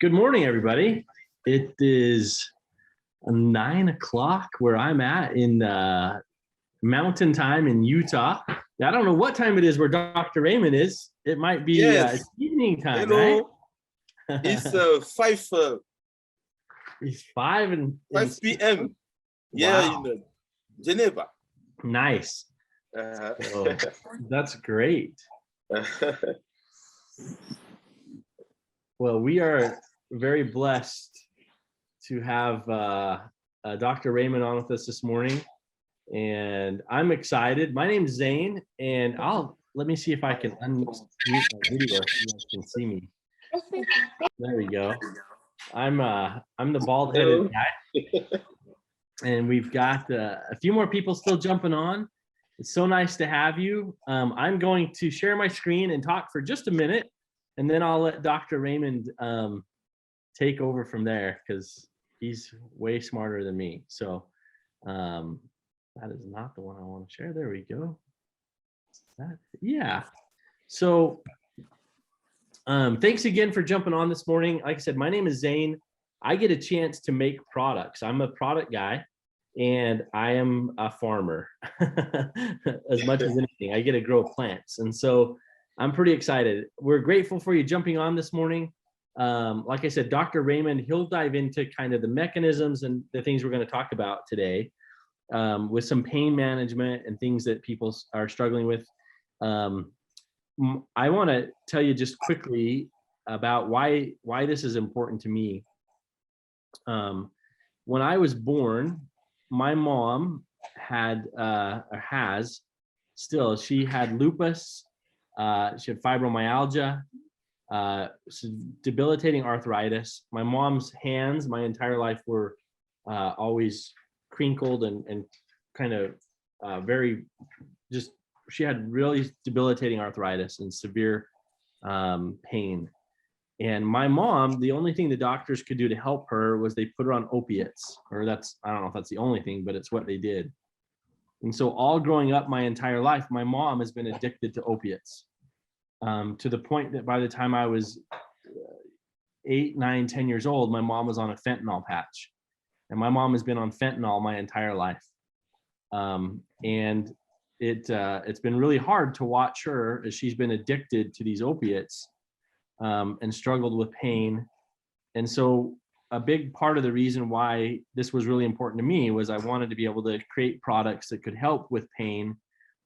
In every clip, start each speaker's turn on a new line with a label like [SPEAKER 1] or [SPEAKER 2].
[SPEAKER 1] Good morning, everybody. It is 9 o'clock where I'm at in Mountain Time in Utah. Now, I don't know what time it is where Dr. Raymond is. It might be
[SPEAKER 2] Yes.
[SPEAKER 1] it's evening time,
[SPEAKER 2] Hello.
[SPEAKER 1] right?
[SPEAKER 2] It's 5
[SPEAKER 1] It's 5
[SPEAKER 2] p.m.
[SPEAKER 1] Wow.
[SPEAKER 2] in Geneva.
[SPEAKER 1] Nice. So, that's great. Well, we are very blessed to have Dr. Raymond on with us this morning, and I'm excited. My name's Zane, and let me see if I can unmute my video so you guys can see me. There we go. I'm the bald-headed guy, and we've got a few more people still jumping on. It's so nice to have you. I'm going to share my screen and talk for just a minute, and then I'll let Dr. Raymond take over from there because he's way smarter than me. So that is not the one I want to share. There we go. Yeah. So thanks again for jumping on this morning. Like I said, my name is Zane. I get a chance to make products. I'm a product guy, and I am a farmer as much as anything. I get to grow plants. And so I'm pretty excited. We're grateful for you jumping on this morning. Like I said, Dr. Raymond, he'll dive into kind of the mechanisms and the things we're going to talk about today with some pain management and things that people are struggling with. I want to tell you just quickly about why this is important to me. When I was born, my mom had she had lupus, she had fibromyalgia, debilitating arthritis. My mom's hands my entire life were always crinkled and kind of very just, she had really debilitating arthritis and severe pain. And my mom, the only thing the doctors could do to help her was they put her on opiates, or I don't know if that's the only thing, but it's what they did. And so all growing up my entire life, my mom has been addicted to opiates to the point that by the time I was 8, 9, 10 years old, my mom was on a fentanyl patch. And my mom has been on fentanyl my entire life. And it's been really hard to watch her as she's been addicted to these opiates and struggled with pain. And so a big part of the reason why this was really important to me was I wanted to be able to create products that could help with pain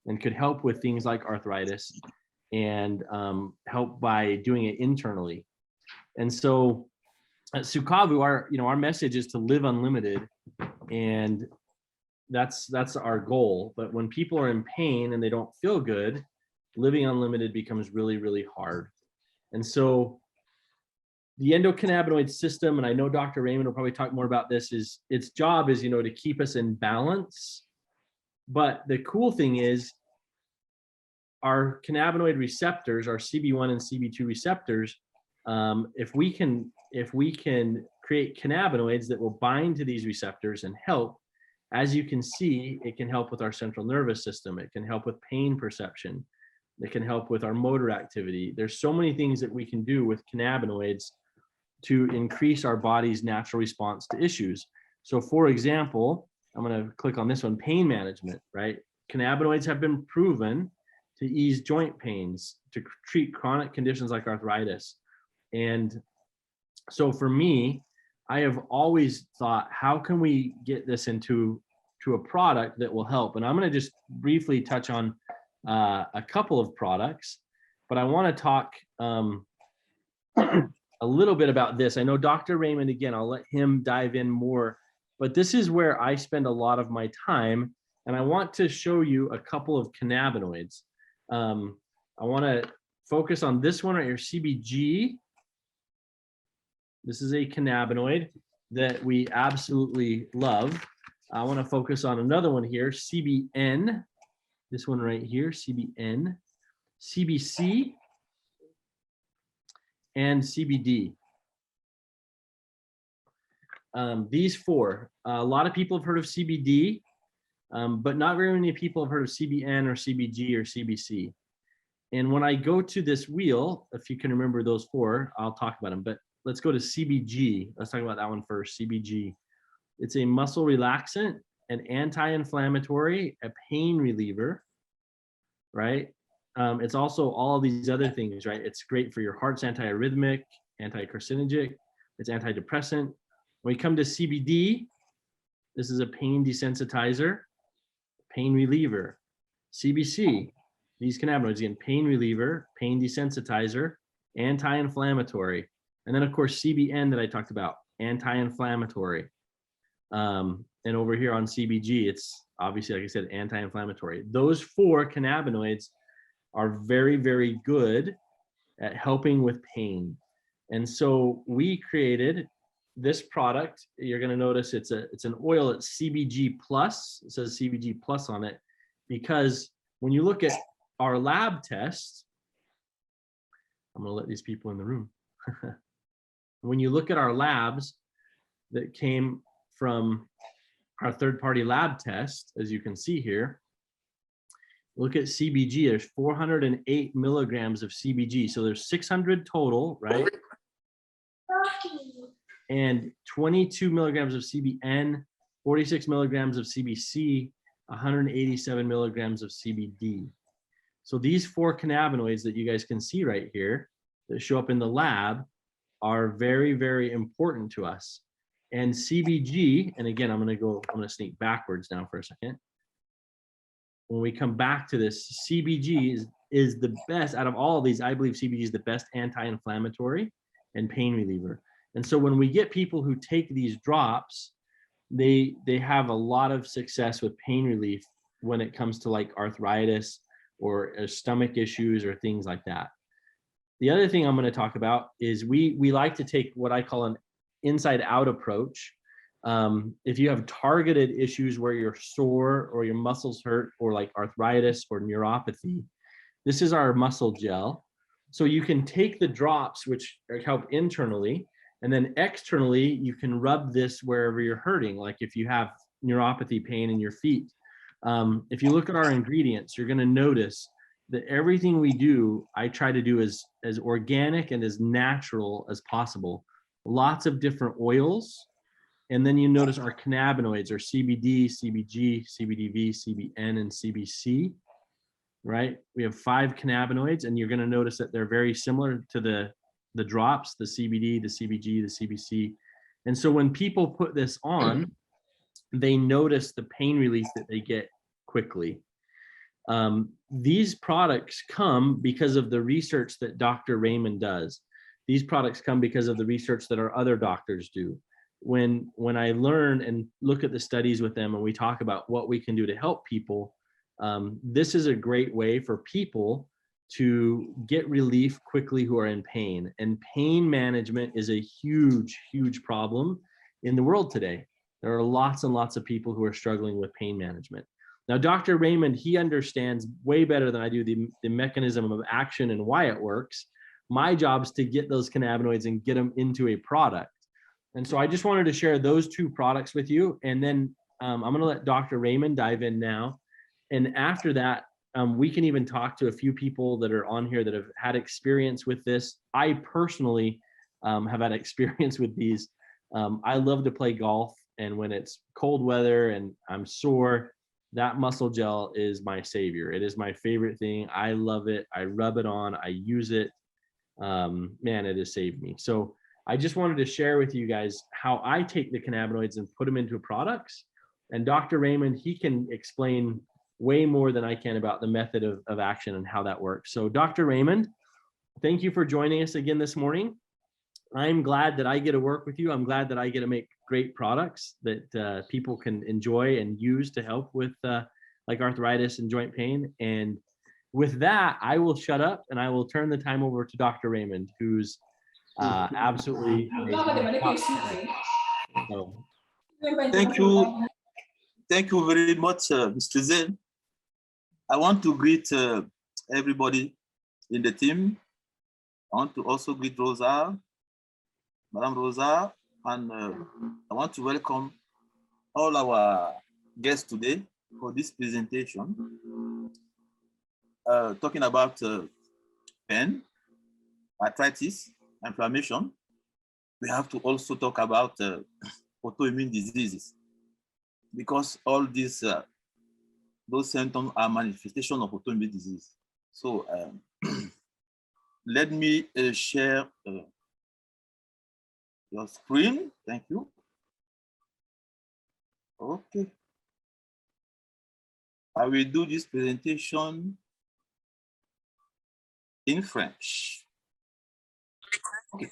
[SPEAKER 1] and could help with things like arthritis and help by doing it internally. And so at Sukavu, our message is to live unlimited, and that's our goal. But when people are in pain and they don't feel good, living unlimited becomes really, really hard. And so the endocannabinoid system, and I know Dr. Raymond will probably talk more about this, is its job is, to keep us in balance. But the cool thing is our cannabinoid receptors, our CB1 and CB2 receptors, if we can create cannabinoids that will bind to these receptors and help, as you can see, it can help with our central nervous system. It can help with pain perception. It can help with our motor activity. There's so many things that we can do with cannabinoids to increase our body's natural response to issues. So for example, I'm going to click on this one, pain management, right? Cannabinoids have been proven to ease joint pains, to treat chronic conditions like arthritis. And so for me, I have always thought, how can we get this into a product that will help? And I'm going to just briefly touch on a couple of products, but I want to talk a little bit about this. I know Dr. Raymond, again, I'll let him dive in more, but this is where I spend a lot of my time. And I want to show you a couple of cannabinoids. I want to focus on this one right here, CBG. This is a cannabinoid that we absolutely love. I want to focus on another one here, CBN. This one right here, CBN, CBC, and CBD. These four, a lot of people have heard of CBD, but not very many people have heard of CBN or CBG or CBC. And when I go to this wheel, if you can remember those four, I'll talk about them. But let's go to CBG. Let's talk about that one first. CBG. It's a muscle relaxant, an anti-inflammatory, a pain reliever, right? It's also all of these other things, right? It's great for your heart's antiarrhythmic, anti-carcinogenic, it's antidepressant. When we come to CBD, this is a pain desensitizer, pain reliever. CBC, these cannabinoids, again, pain reliever, pain desensitizer, anti-inflammatory. And then of course, CBN that I talked about, anti-inflammatory. And over here on CBG, it's obviously, like I said, anti-inflammatory. Those 4 cannabinoids are very, very good at helping with pain. And so we created this product. You're going to notice it's an oil. It's CBG plus. It says CBG plus on it because when you look at our lab tests, I'm going to let these people in the room. When you look at our labs that came from our third-party lab test, as you can see here, look at CBG. There's 408 milligrams of CBG. So there's 600 total, right? And 22 milligrams of CBN, 46 milligrams of CBC, 187 milligrams of CBD. So these 4 cannabinoids that you guys can see right here that show up in the lab are very, very important to us. And CBG, and again, I'm going to sneak backwards now for a second. When we come back to this, CBG is the best out of all of these. I believe CBG is the best anti-inflammatory and pain reliever. And so when we get people who take these drops, they have a lot of success with pain relief when it comes to like arthritis or stomach issues or things like that. The other thing I'm going to talk about is we like to take what I call an inside out approach. If you have targeted issues where you're sore or your muscles hurt or like arthritis or neuropathy, this is our muscle gel. So you can take the drops, which help internally, and then externally, you can rub this wherever you're hurting. Like if you have neuropathy pain in your feet. If you look at our ingredients, you're going to notice that everything we do, I try to do as organic and as natural as possible. Lots of different oils. And then you notice our cannabinoids are CBD, CBG, CBDV, CBN, and CBC, right? We have 5 cannabinoids, and you're going to notice that they're very similar to the drops, the CBD, the CBG, the CBC. And so when people put this on, they notice the pain relief that they get quickly. These products come because of the research that Dr. Raymond does. These products come because of the research that our other doctors do. When I learn and look at the studies with them and we talk about what we can do to help people, this is a great way for people to get relief quickly who are in pain. And pain management is a huge, huge problem in the world today. There are lots and lots of people who are struggling with pain management. Now, Dr. Raymond, he understands way better than I do the mechanism of action and why it works. My job is to get those cannabinoids and get them into a product. And so I just wanted to share those 2 products with you. And then I'm going to let Dr. Raymond dive in now. And after that, we can even talk to a few people that are on here that have had experience with this. I personally have had experience with these. I love to play golf. And when it's cold weather and I'm sore, that muscle gel is my savior. It is my favorite thing. I love it. I rub it on. I use it. Man, it has saved me. So I just wanted to share with you guys how I take the cannabinoids and put them into products. And Dr. Raymond, he can explain way more than I can about the method of action and how that works. So Dr. Raymond, thank you for joining us again this morning. I'm glad that I get to work with you. I'm glad that I get to make great products that people can enjoy and use to help with like arthritis and joint pain. And with that, I will shut up and I will turn the time over to Dr. Raymond, who's absolutely so.
[SPEAKER 2] Thank you. Thank you very much, Mr. Zen. I want to greet everybody in the team. I want to also greet Rosa, Madame Rosa, and I want to welcome all our guests today for this presentation, talking about pain, arthritis, inflammation, we have to also talk about autoimmune diseases, because all these those symptoms are manifestations of autoimmune disease. So let me share your screen. Thank you. Okay. I will do this presentation in French. Okay.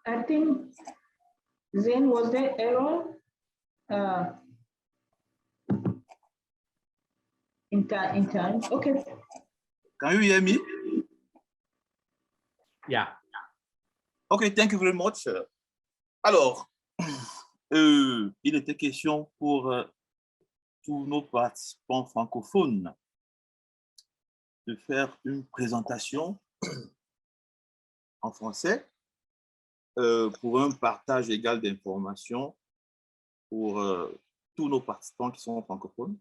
[SPEAKER 3] I think Zane, was there error in time? Okay.
[SPEAKER 2] Can you hear me?
[SPEAKER 1] Yeah.
[SPEAKER 2] Okay, thank you very much. Alors, il était question pour tous nos participants francophones de faire une présentation en français pour un partage égal d'informations pour tous nos participants qui sont francophones.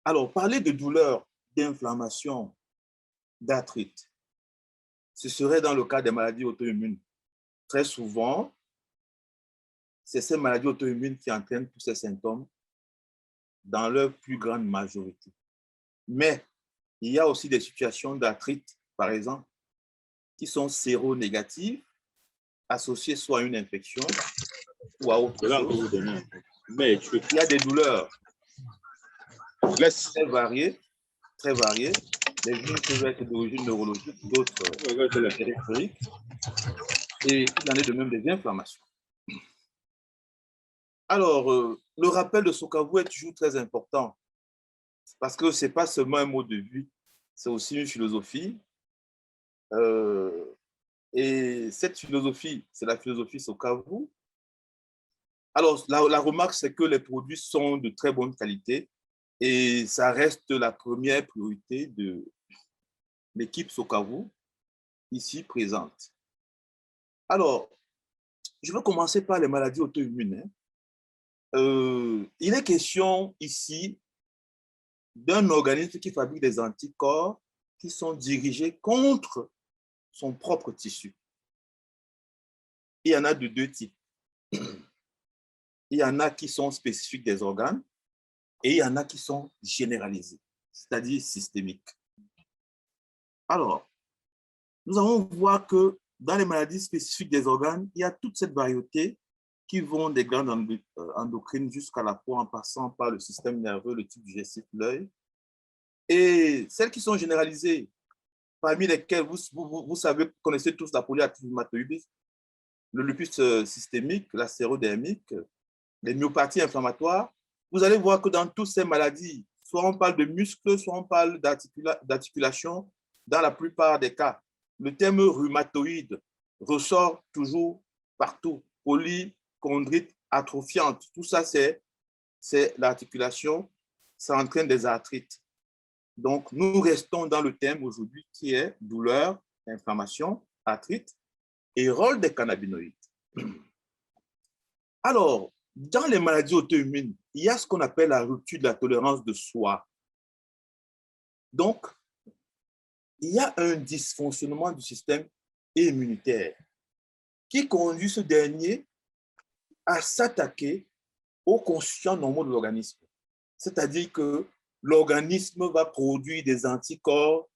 [SPEAKER 2] Alors, parler de douleur, d'inflammation, d'arthrite, ce serait dans le cas des maladies auto-immunes. Très souvent, c'est ces maladies auto-immunes qui entraînent tous ces symptômes dans leur plus grande majorité. Mais il y a aussi des situations d'arthrite, par exemple, qui sont séronégatives, associées soit à une infection ou à autre chose. Il y a des douleurs très variées. Les unes peuvent être d'origine neurologique, d'autres périphériques. Et il en est de même des inflammations. Alors, le rappel de Sokavu est toujours très important parce que ce n'est pas seulement un mot de vue, c'est aussi une philosophie. Et cette philosophie, c'est la philosophie Sokavu. Alors, la remarque, c'est que les produits sont de très bonne qualité et ça reste la première priorité de l'équipe Sokavu ici présente. Alors, je vais commencer par les maladies auto-immunes. Il est question ici d'un organisme qui fabrique des anticorps qui sont dirigés contre son propre tissu. Il y en a de deux types. Il y en a qui sont spécifiques des organes et il y en a qui sont généralisés, c'est-à-dire systémiques. Alors, nous allons voir que dans les maladies spécifiques des organes, il y a toute cette variété qui vont des glandes endocrines jusqu'à la peau en passant par le système nerveux, le tube digestif, l'œil. Et celles qui sont généralisées, parmi lesquelles vous savez, connaissez tous la polyarthrite rhumatoïde, le lupus systémique, la sclérodermique, les myopathies inflammatoires, vous allez voir que dans toutes ces maladies, soit on parle de muscles, soit on parle d'articulation, dans la plupart des cas, le terme rhumatoïde ressort toujours partout. Polychondrite atrophiante, tout ça c'est l'articulation, ça entraîne des arthrites. Donc, nous restons dans le thème aujourd'hui qui est douleur, inflammation, arthrite et rôle des cannabinoïdes. Alors, dans les maladies auto-immunes, il y a ce qu'on appelle la rupture de la tolérance de soi. Donc, il y a un dysfonctionnement du système immunitaire qui conduit ce dernier à s'attaquer aux constituants normaux de l'organisme. C'est-à-dire que l'organisme va produire des anticorps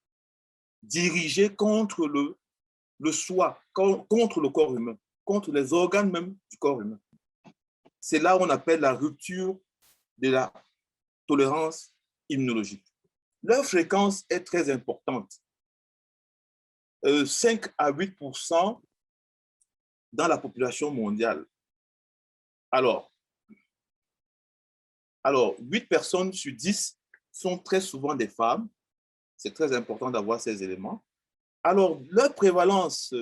[SPEAKER 2] dirigés contre le soi, contre le corps humain, contre les organes même du corps humain. C'est là où on appelle la rupture de la tolérance immunologique. Leur fréquence est très importante. 5 à 8% dans la population mondiale. Alors, 8 personnes sur 10 sont très souvent des femmes. C'est très important d'avoir ces éléments. Alors, leur prévalence,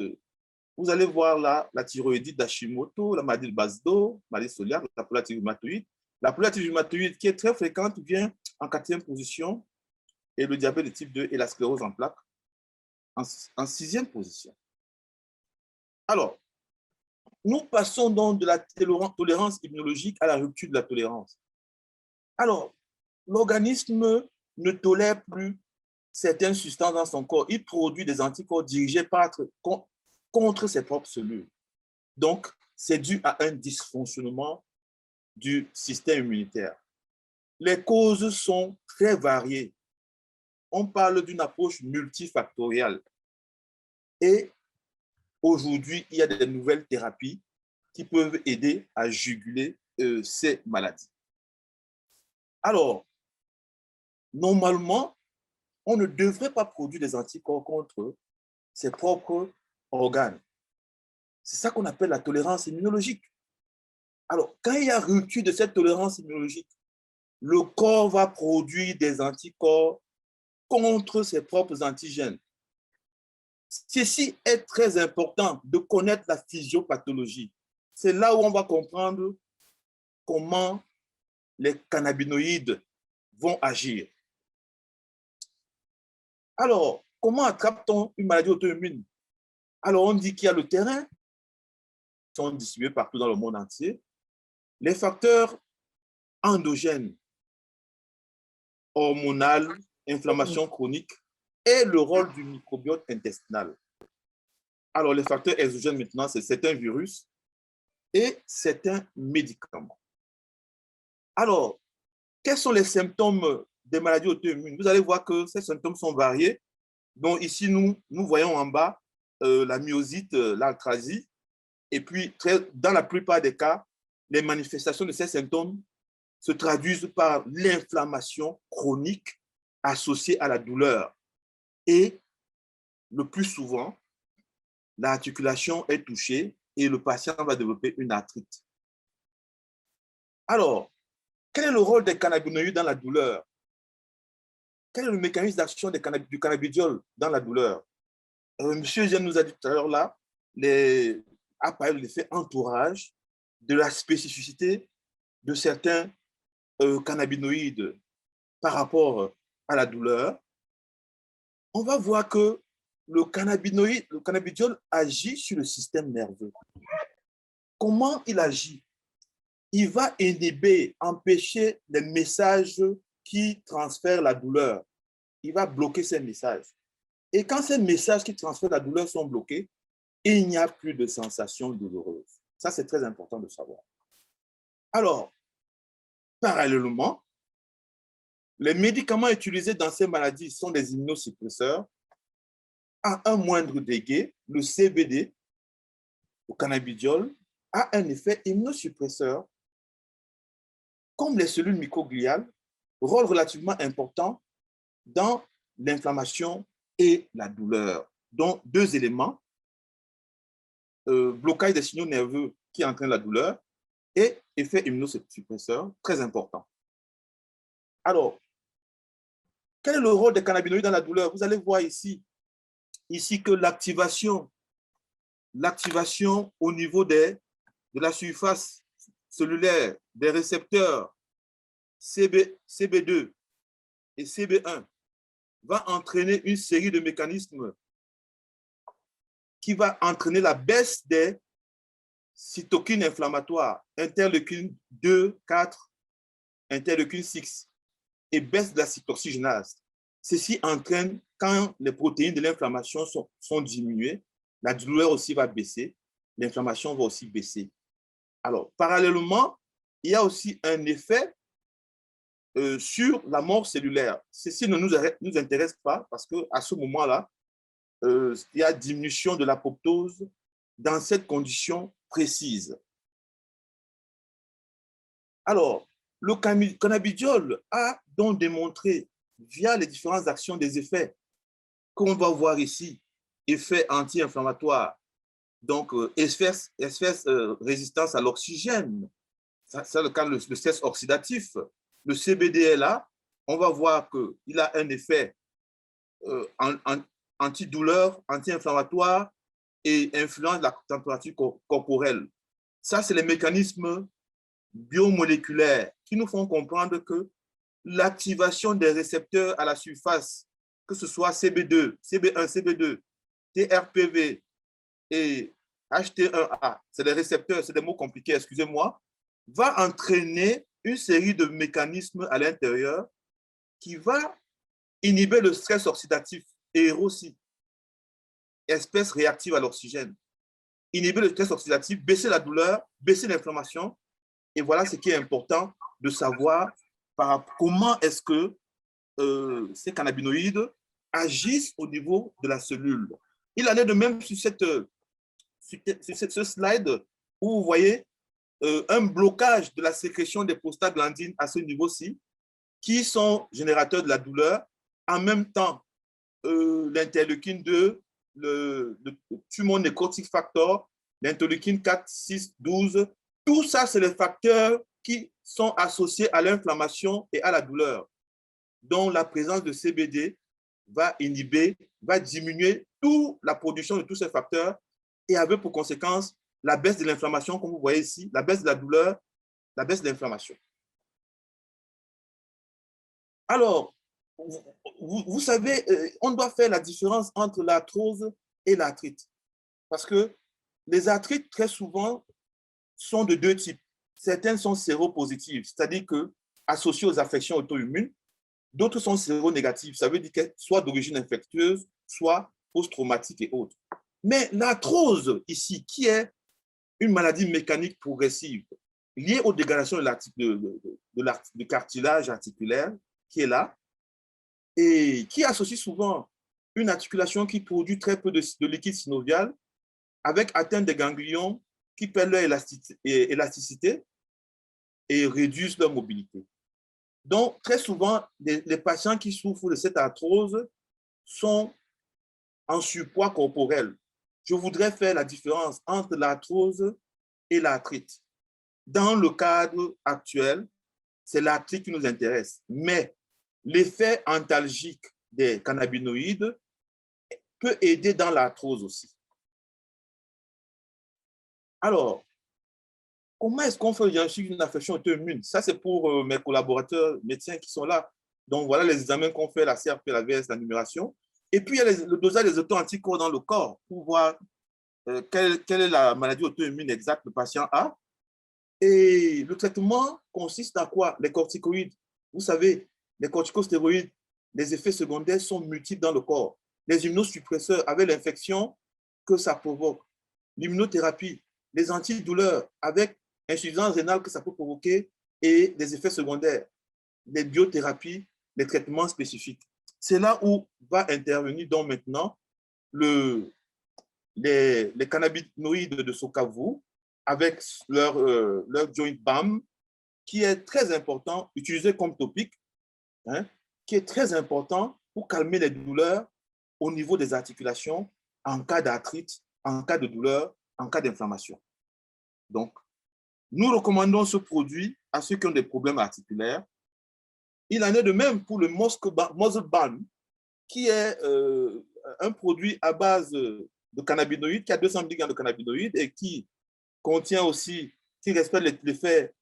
[SPEAKER 2] vous allez voir là, la thyroïdite d'Hashimoto, la maladie de Basedow, la maladie cœliaque, la polyarthrite rhumatoïde. La polyarthrite rhumatoïde, qui est très fréquente, vient en 4e position, et le diabète de type 2 et la sclérose en plaques en 6e position. Alors, nous passons donc de la tolérance immunologique à la rupture de la tolérance. Alors, l'organisme ne tolère plus certaines substances dans son corps. Il produit des anticorps dirigés contre ses propres cellules. Donc, c'est dû à un dysfonctionnement du système immunitaire. Les causes sont très variées. On parle d'une approche multifactorielle. Et aujourd'hui, il y a des nouvelles thérapies qui peuvent aider à juguler ces maladies. Alors, normalement, on ne devrait pas produire des anticorps contre ses propres organes. C'est ça qu'on appelle la tolérance immunologique. Alors, quand il y a rupture de cette tolérance immunologique, le corps va produire des anticorps contre ses propres antigènes. Ceci est très important de connaître la physiopathologie. C'est là où on va comprendre comment les cannabinoïdes vont agir. Alors, comment attrape-t-on une maladie auto-immune? Alors, on dit qu'il y a le terrain, qui sont distribués partout dans le monde entier, les facteurs endogènes, hormonales, inflammation chronique et le rôle du microbiote intestinal. Alors, les facteurs exogènes maintenant, c'est certains virus et certains médicaments. Alors, quels sont les symptômes des maladies auto-immunes? Vous allez voir que ces symptômes sont variés. Donc, ici, nous voyons en bas la myosite, l'arthrasie. Et puis, dans la plupart des cas, les manifestations de ces symptômes se traduisent par l'inflammation chronique associée à la douleur. Et le plus souvent, l'articulation est touchée et le patient va développer une arthrite. Alors, quel est le rôle des cannabinoïdes dans la douleur? Quel est le mécanisme d'action du cannabidiol dans la douleur? Monsieur Jeanne nous a dit tout à l'heure là, à parler de l'effet entourage, de la spécificité de certains cannabinoïdes par rapport à la douleur. On va voir que le cannabidiol agit sur le système nerveux. Comment il agit? Il va inhiber, empêcher les messages qui transfèrent la douleur. Il va bloquer ces messages. Et quand ces messages qui transfèrent la douleur sont bloqués, il n'y a plus de sensation douloureuse. Ça, c'est très important de savoir. Alors, parallèlement, les médicaments utilisés dans ces maladies sont des immunosuppresseurs. À un moindre degré, le CBD, le cannabidiol, a un effet immunosuppresseur. Comme les cellules microgliales, rôle relativement important dans l'inflammation et la douleur. Donc, deux éléments, blocage des signaux nerveux qui entraînent la douleur et effet immunosuppresseur, très important. Alors, quel est le rôle des cannabinoïdes dans la douleur? Vous allez voir ici que l'activation au niveau de la surface cellulaire des récepteurs CB2 et CB1 va entraîner une série de mécanismes qui va entraîner la baisse des cytokines inflammatoires, interleukine 2, 4, interleukine 6, et baisse de la cytoxygénase. Ceci entraîne, quand les protéines de l'inflammation sont diminuées, la douleur aussi va baisser, l'inflammation va aussi baisser. Alors, parallèlement, il y a aussi un effet sur la mort cellulaire. Ceci ne nous intéresse pas parce qu'à ce moment-là, il y a diminution de l'apoptose dans cette condition précise. Alors, le cannabidiol a donc démontré, via les différentes actions des effets qu'on va voir ici, effets anti-inflammatoires, donc espèce résistance à l'oxygène, c'est le cas le stress oxydatif, le CBD est là, on va voir qu'il a un effet antidouleur, anti-inflammatoire et influence la température corporelle. Ça, c'est les mécanismes biomoléculaires qui nous font comprendre que l'activation des récepteurs à la surface, que ce soit CB2, CB1, CB2, TRPV et HT1A, c'est des récepteurs, c'est des mots compliqués, excusez-moi, va entraîner une série de mécanismes à l'intérieur qui va inhiber le stress oxydatif et aussi espèce réactive à l'oxygène. inhiber le stress oxydatif, baisser la douleur, baisser l'inflammation. Et voilà ce qui est important de savoir comment est-ce que ces cannabinoïdes agissent au niveau de la cellule. Il en est de même sur ce slide où vous voyez un blocage de la sécrétion des prostaglandines à ce niveau-ci, qui sont générateurs de la douleur. En même temps, l'interleukine 2, le tumor necrotic factor, l'interleukine 4, 6, 12, tout ça, c'est les facteurs qui sont associés à l'inflammation et à la douleur, dont la présence de CBD va inhiber, va diminuer toute la production de tous ces facteurs et avec pour conséquence la baisse de l'inflammation, comme vous voyez ici, la baisse de la douleur, la baisse de l'inflammation. Alors, vous savez, on doit faire la différence entre l'arthrose et l'arthrite. Parce que les arthrites, très souvent, sont de deux types. Certaines sont séropositives, c'est-à-dire associées aux affections auto-immunes. D'autres sont séronégatives, ça veut dire qu'elles soit d'origine infectieuse, soit post-traumatique et autres. Mais l'arthrose, ici, qui est une maladie mécanique progressive liée aux dégradations de cartilage articulaire, qui est là, et qui associe souvent une articulation qui produit très peu de liquide synovial avec atteinte des ganglions qui perdent leur élasticité et réduisent leur mobilité. Donc, très souvent, les patients qui souffrent de cette arthrose sont en surpoids corporel. Je voudrais faire la différence entre l'arthrose et l'arthrite. Dans le cadre actuel, c'est l'arthrite qui nous intéresse, mais l'effet antalgique des cannabinoïdes peut aider dans l'arthrose aussi. Alors, comment est-ce qu'on fait le diagnostic d'une affection auto-immune? Ça, c'est pour mes collaborateurs médecins qui sont là. Donc, voilà les examens qu'on fait, la CRP, la VS, la numération. Et puis, il y a le dosage des auto-anticorps dans le corps pour voir quelle est la maladie auto-immune exacte que le patient a. Et le traitement consiste à quoi? Les corticoïdes. Vous savez, les corticostéroïdes, les effets secondaires sont multiples dans le corps. Les immunosuppresseurs avec l'infection que ça provoque. L'immunothérapie, les antidouleurs avec insuffisance rénale que ça peut provoquer et des effets secondaires. Les biothérapies, les traitements spécifiques. C'est là où va intervenir donc maintenant les cannabinoïdes de Sokavu avec leur joint balm qui est très important, utilisé comme topique, hein, qui est très important pour calmer les douleurs au niveau des articulations en cas d'arthrite, en cas de douleur, en cas d'inflammation. Donc, nous recommandons ce produit à ceux qui ont des problèmes articulaires. Il en est de même pour le Muscle Balm, qui est un produit à base de cannabinoïdes, qui a 200 mg de cannabinoïdes et qui contient aussi, qui respecte l'effet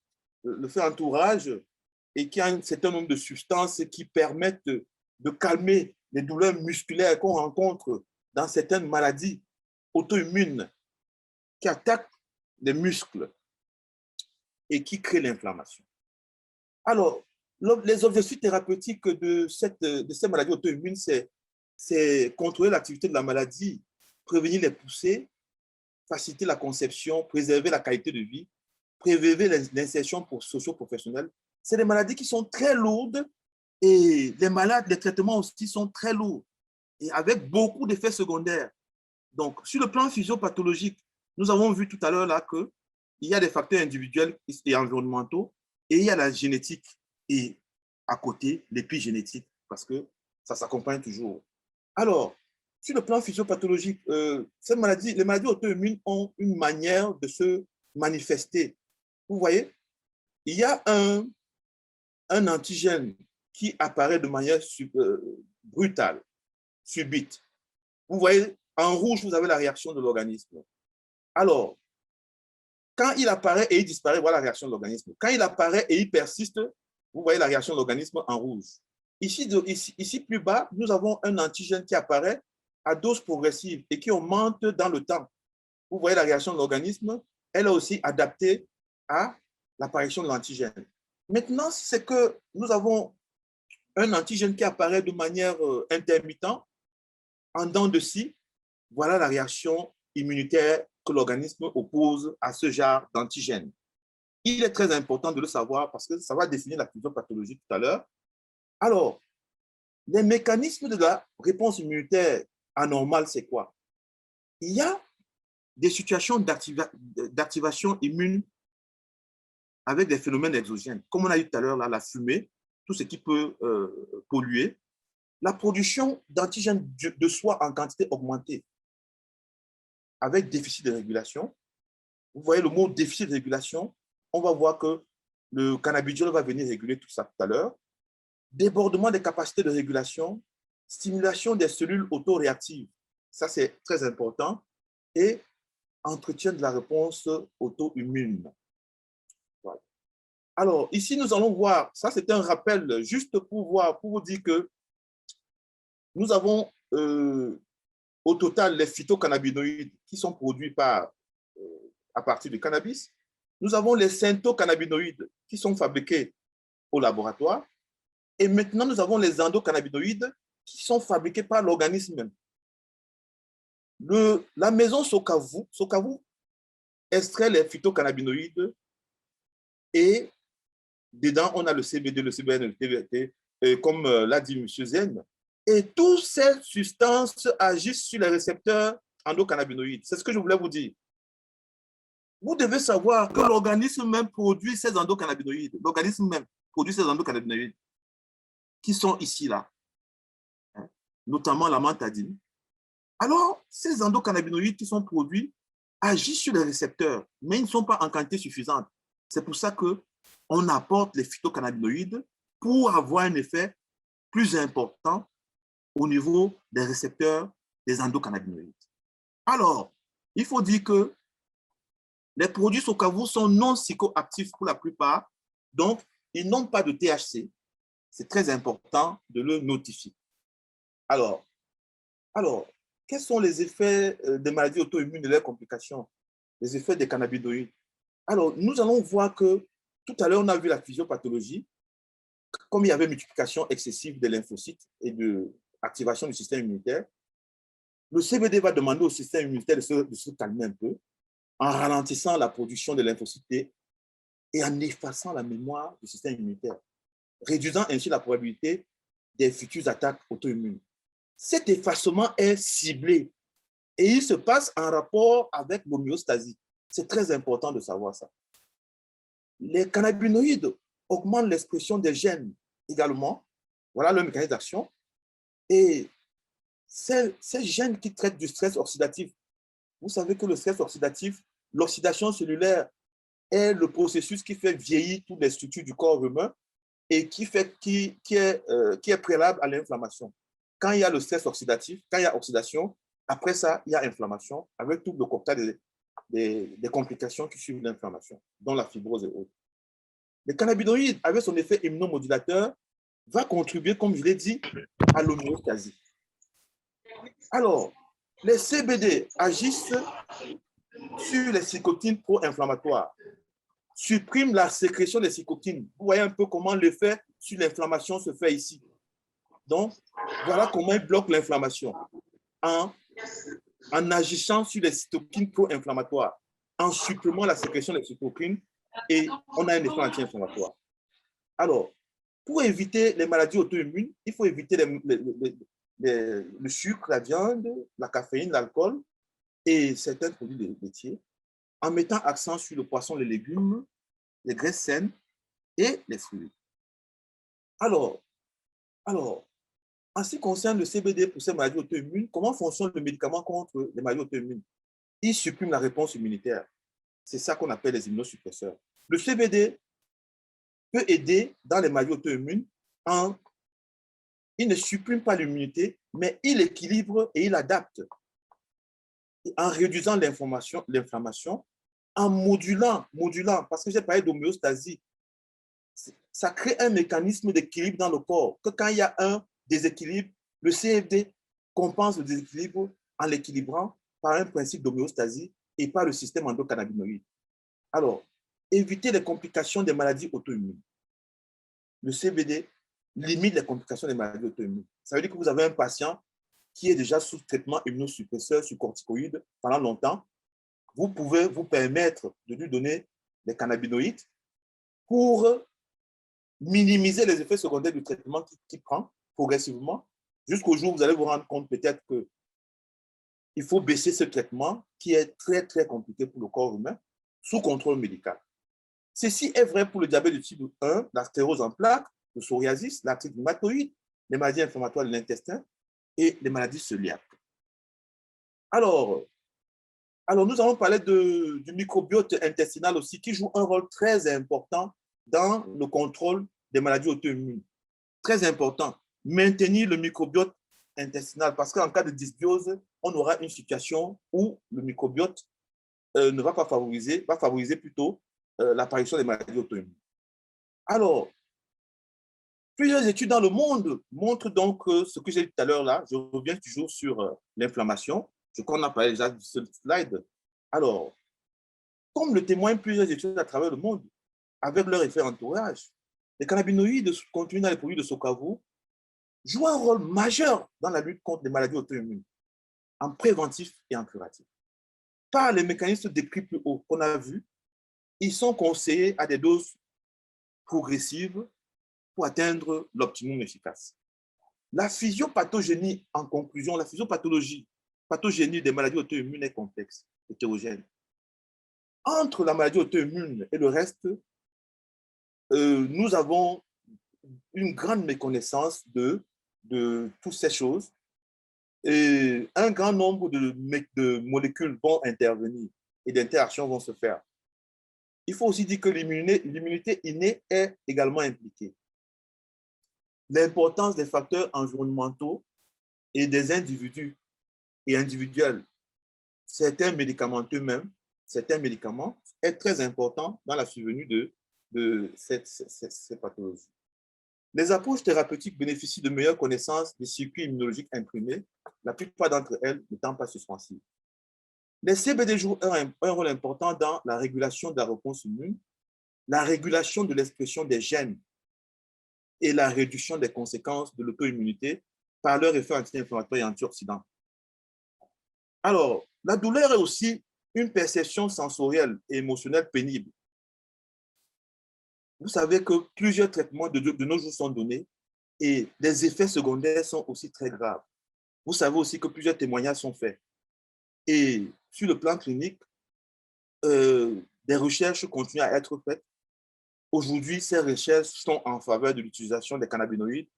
[SPEAKER 2] entourage et qui a un certain nombre de substances qui permettent de calmer les douleurs musculaires qu'on rencontre dans certaines maladies auto-immunes qui attaquent les muscles et qui créent l'inflammation. Alors, les objectifs thérapeutiques de ces maladies auto-immunes, c'est contrôler l'activité de la maladie, prévenir les poussées, faciliter la conception, préserver la qualité de vie, préserver l'insertion socio-professionnelle. C'est des maladies qui sont très lourdes et les traitements aussi sont très lourds et avec beaucoup d'effets secondaires. Donc, sur le plan physiopathologique, nous avons vu tout à l'heure là qu'il y a des facteurs individuels et environnementaux et il y a la génétique et à côté l'épigénétique parce que ça s'accompagne toujours. Alors, sur le plan physiopathologique, les maladies auto-immunes ont une manière de se manifester. Vous voyez, il y a un antigène qui apparaît de manière brutale, subite. Vous voyez, en rouge, vous avez la réaction de l'organisme. Alors, quand il apparaît et il disparaît, voilà la réaction de l'organisme. Quand il apparaît et il persiste, vous voyez la réaction de l'organisme en rouge. Ici, plus bas, nous avons un antigène qui apparaît à dose progressive et qui augmente dans le temps. Vous voyez la réaction de l'organisme, elle est aussi adaptée à l'apparition de l'antigène. Maintenant, c'est que nous avons un antigène qui apparaît de manière intermittente, en dents de scie. Voilà la réaction immunitaire que l'organisme oppose à ce genre d'antigènes. Il est très important de le savoir parce que ça va définir la physiopathologie tout à l'heure. Alors, les mécanismes de la réponse immunitaire anormale, c'est quoi? Il y a des situations d'activation immune avec des phénomènes exogènes. Comme on a dit tout à l'heure, la fumée, tout ce qui peut polluer, la production d'antigènes de soi en quantité augmentée avec déficit de régulation. Vous voyez le mot déficit de régulation, on va voir que le cannabidiol va venir réguler tout ça tout à l'heure. Débordement des capacités de régulation, stimulation des cellules autoréactives, ça c'est très important, et entretien de la réponse auto-immune. Voilà. Alors, ici, nous allons voir, ça c'est un rappel juste pour vous dire que nous avons au total les phytocannabinoïdes qui sont produits à partir du cannabis. Nous avons les synthocannabinoïdes qui sont fabriqués au laboratoire. Et maintenant, nous avons les endocannabinoïdes qui sont fabriqués par l'organisme même. La maison Sokavu extrait les phytocannabinoïdes et dedans, on a le CBD, le CBN, le TBT, comme l'a dit M. Zen. Et toutes ces substances agissent sur les récepteurs endocannabinoïdes. C'est ce que je voulais vous dire. Vous devez savoir que l'organisme même produit ces endocannabinoïdes. L'organisme même produit ces endocannabinoïdes qui sont ici, là, hein, notamment la mantadine. Alors, ces endocannabinoïdes qui sont produits agissent sur les récepteurs, mais ils ne sont pas en quantité suffisante. C'est pour ça qu'on apporte les phytocannabinoïdes pour avoir un effet plus important au niveau des récepteurs des endocannabinoïdes. Alors, il faut dire que les produits Sokavu sont non psychoactifs pour la plupart, donc ils n'ont pas de THC. C'est très important de le notifier. Alors, quels sont les effets des maladies auto-immunes et leurs complications? Les effets des cannabinoïdes. Alors, nous allons voir que tout à l'heure, on a vu la physiopathologie, comme il y avait multiplication excessive des lymphocytes et de activation du système immunitaire. Le CBD va demander au système immunitaire de se calmer un peu en ralentissant la production de lymphocytes et en effaçant la mémoire du système immunitaire, réduisant ainsi la probabilité des futures attaques auto-immunes. Cet effacement est ciblé et il se passe en rapport avec l'homéostasie. C'est très important de savoir ça. Les cannabinoïdes augmentent l'expression des gènes également. Voilà le mécanisme d'action. Et ces gènes qui traitent du stress oxydatif, vous savez que le stress oxydatif, l'oxydation cellulaire est le processus qui fait vieillir toutes les structures du corps humain et qui est préalable à l'inflammation. Quand il y a le stress oxydatif, quand il y a oxydation, après ça, il y a inflammation avec tout le cocktail des complications qui suivent l'inflammation, dont la fibrose et autres. Le cannabinoïde, avec son effet immunomodulateur, va contribuer, comme je l'ai dit, à l'homéostasie. Alors, les CBD agissent sur les cytokines pro-inflammatoires, suppriment la sécrétion des cytokines. Vous voyez un peu comment l'effet sur l'inflammation se fait ici. Donc, voilà comment il bloque l'inflammation en agissant sur les cytokines pro-inflammatoires, en supprimant la sécrétion des cytokines, et on a un effet anti-inflammatoire. Alors, pour éviter les maladies auto-immunes, il faut éviter le sucre, la viande, la caféine, l'alcool et certains produits laitiers, en mettant accent sur le poisson, les légumes, les graisses saines et les fruits. Alors, en ce qui concerne le CBD pour ces maladies auto-immunes, comment fonctionne le médicament contre les maladies auto-immunes? Il supprime la réponse immunitaire. C'est ça qu'on appelle les immunosuppresseurs. Le CBD peut aider dans les maladies auto-immunes il ne supprime pas l'immunité, mais il équilibre et il adapte en réduisant l'inflammation, en modulant, parce que j'ai parlé d'homéostasie. Ça crée un mécanisme d'équilibre dans le corps, que quand il y a un déséquilibre, le CBD compense le déséquilibre en l'équilibrant par un principe d'homéostasie et par le système endocannabinoïde. Alors, éviter les complications des maladies auto-immunes. Le CBD limite les complications des maladies auto-immunes. Ça veut dire que vous avez un patient qui est déjà sous traitement immunosuppresseur, sous corticoïdes pendant longtemps.
[SPEAKER 4] vous pouvez vous permettre de lui donner des pour minimiser les effets secondaires du traitement qu'il prend progressivement, jusqu'au jour où vous allez vous rendre compte peut-être qu'il faut baisser ce traitement qui est très, très compliqué pour le corps humain, sous contrôle médical. Ceci est vrai pour le diabète de type 1, la sclérose en plaques, le psoriasis, l'arthrite rhumatoïde, les maladies inflammatoires de l'intestin et les maladies cœliaques. Alors, nous allons parler du microbiote intestinal aussi, qui joue un rôle très important dans le contrôle des maladies auto-immunes. Très important, maintenir le microbiote intestinal, parce qu'en cas de dysbiose, on aura une situation où le microbiote ne va pas favoriser, va favoriser plutôt l'apparition des maladies auto-immunes. Alors, plusieurs études dans le monde montrent donc ce que j'ai dit tout à l'heure là. Je reviens toujours sur l'inflammation, ce qu'on a parlé déjà de ce slide. Alors, comme le témoignent plusieurs études à travers le monde, avec leur effet entourage, les cannabinoïdes contenus dans les produits de Sokavu jouent un rôle majeur dans la lutte contre les maladies auto-immunes, en préventif et en curatif. Par les mécanismes décrits plus haut qu'on a vus, ils sont conseillés à des doses progressives pour atteindre l'optimum efficace. La physiopathogénie, en conclusion, la physiopathologie, pathogénie des maladies auto-immunes est complexe, hétérogène. Entre la maladie auto-immune et le reste, nous avons une grande méconnaissance de toutes ces choses. Et un grand nombre de molécules vont intervenir et d'interactions vont se faire. Il faut aussi dire que l'immunité innée est également impliquée. L'importance des facteurs environnementaux et des individus et individuels, certains médicamenteux même, certains médicaments, est très important dans la survenue de cette pathologie. Les approches thérapeutiques bénéficient de meilleures connaissances des circuits immunologiques imprimés, la plupart d'entre elles n'étant pas suspensives. Les CBD jouent un rôle important dans la régulation de la réponse immune, la régulation de l'expression des gènes et la réduction des conséquences de l'auto-immunité par leur effet anti-inflammatoire et antioxydant. Alors, la douleur est aussi une perception sensorielle et émotionnelle pénible. Vous savez que plusieurs traitements de nos jours sont donnés et les effets secondaires sont aussi très graves. Vous savez aussi que plusieurs témoignages sont faits. Et sur le plan clinique, des recherches continuent à être faites. Aujourd'hui, ces recherches sont en faveur de l'utilisation des cannabinoïdes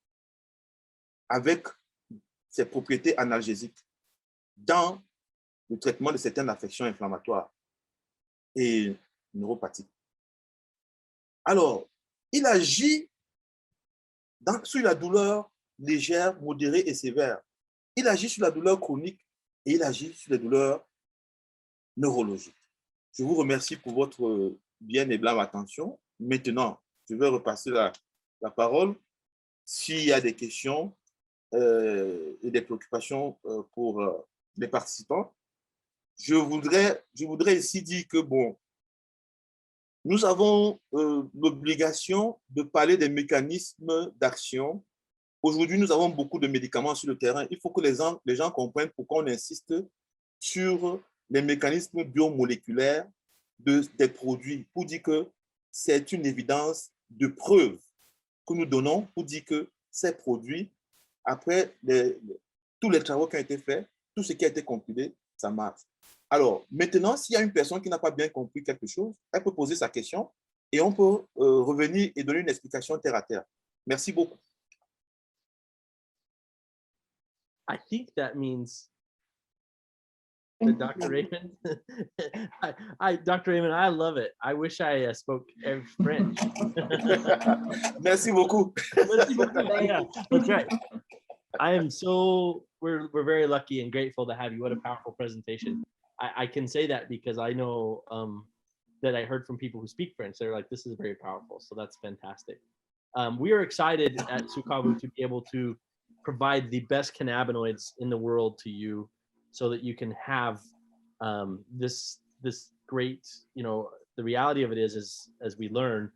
[SPEAKER 4] avec ses propriétés analgésiques dans le traitement de certaines affections inflammatoires et neuropathiques. Alors, il agit sur la douleur légère, modérée et sévère. Il agit sur la douleur chronique et il agit sur les douleurs neurologiques. Je vous remercie pour votre bien aimable attention. Maintenant, je vais repasser la parole. S'il y a des questions et des préoccupations pour les participants, je voudrais ici dire que, bon, nous avons l'obligation de parler des mécanismes d'action. Aujourd'hui, nous avons beaucoup de médicaments sur le terrain. Il faut que les gens comprennent pourquoi on insiste sur les mécanismes biomoléculaires des produits, pour dire que c'est une évidence de preuve que nous donnons pour dire que ces produits, après tous les travaux qui ont été faits, tout ce qui a été compilé, ça marche. Alors, maintenant, s'il y a une personne qui n'a pas bien compris quelque chose, elle peut poser sa question et on peut revenir et donner une explication terre à terre. Merci beaucoup.
[SPEAKER 1] I think that means that Dr. Raymond. Dr. Raymond, I love it. I wish I spoke French.
[SPEAKER 4] Merci beaucoup.
[SPEAKER 1] Yeah, that's right. We're very lucky and grateful to have you. What a powerful presentation. I can say that because I know that I heard from people who speak French. They're like, this is very powerful. So that's fantastic. We are excited at Sokavu to be able to provide the best cannabinoids in the world to you so that you can have this great, the reality of it is, as we learn,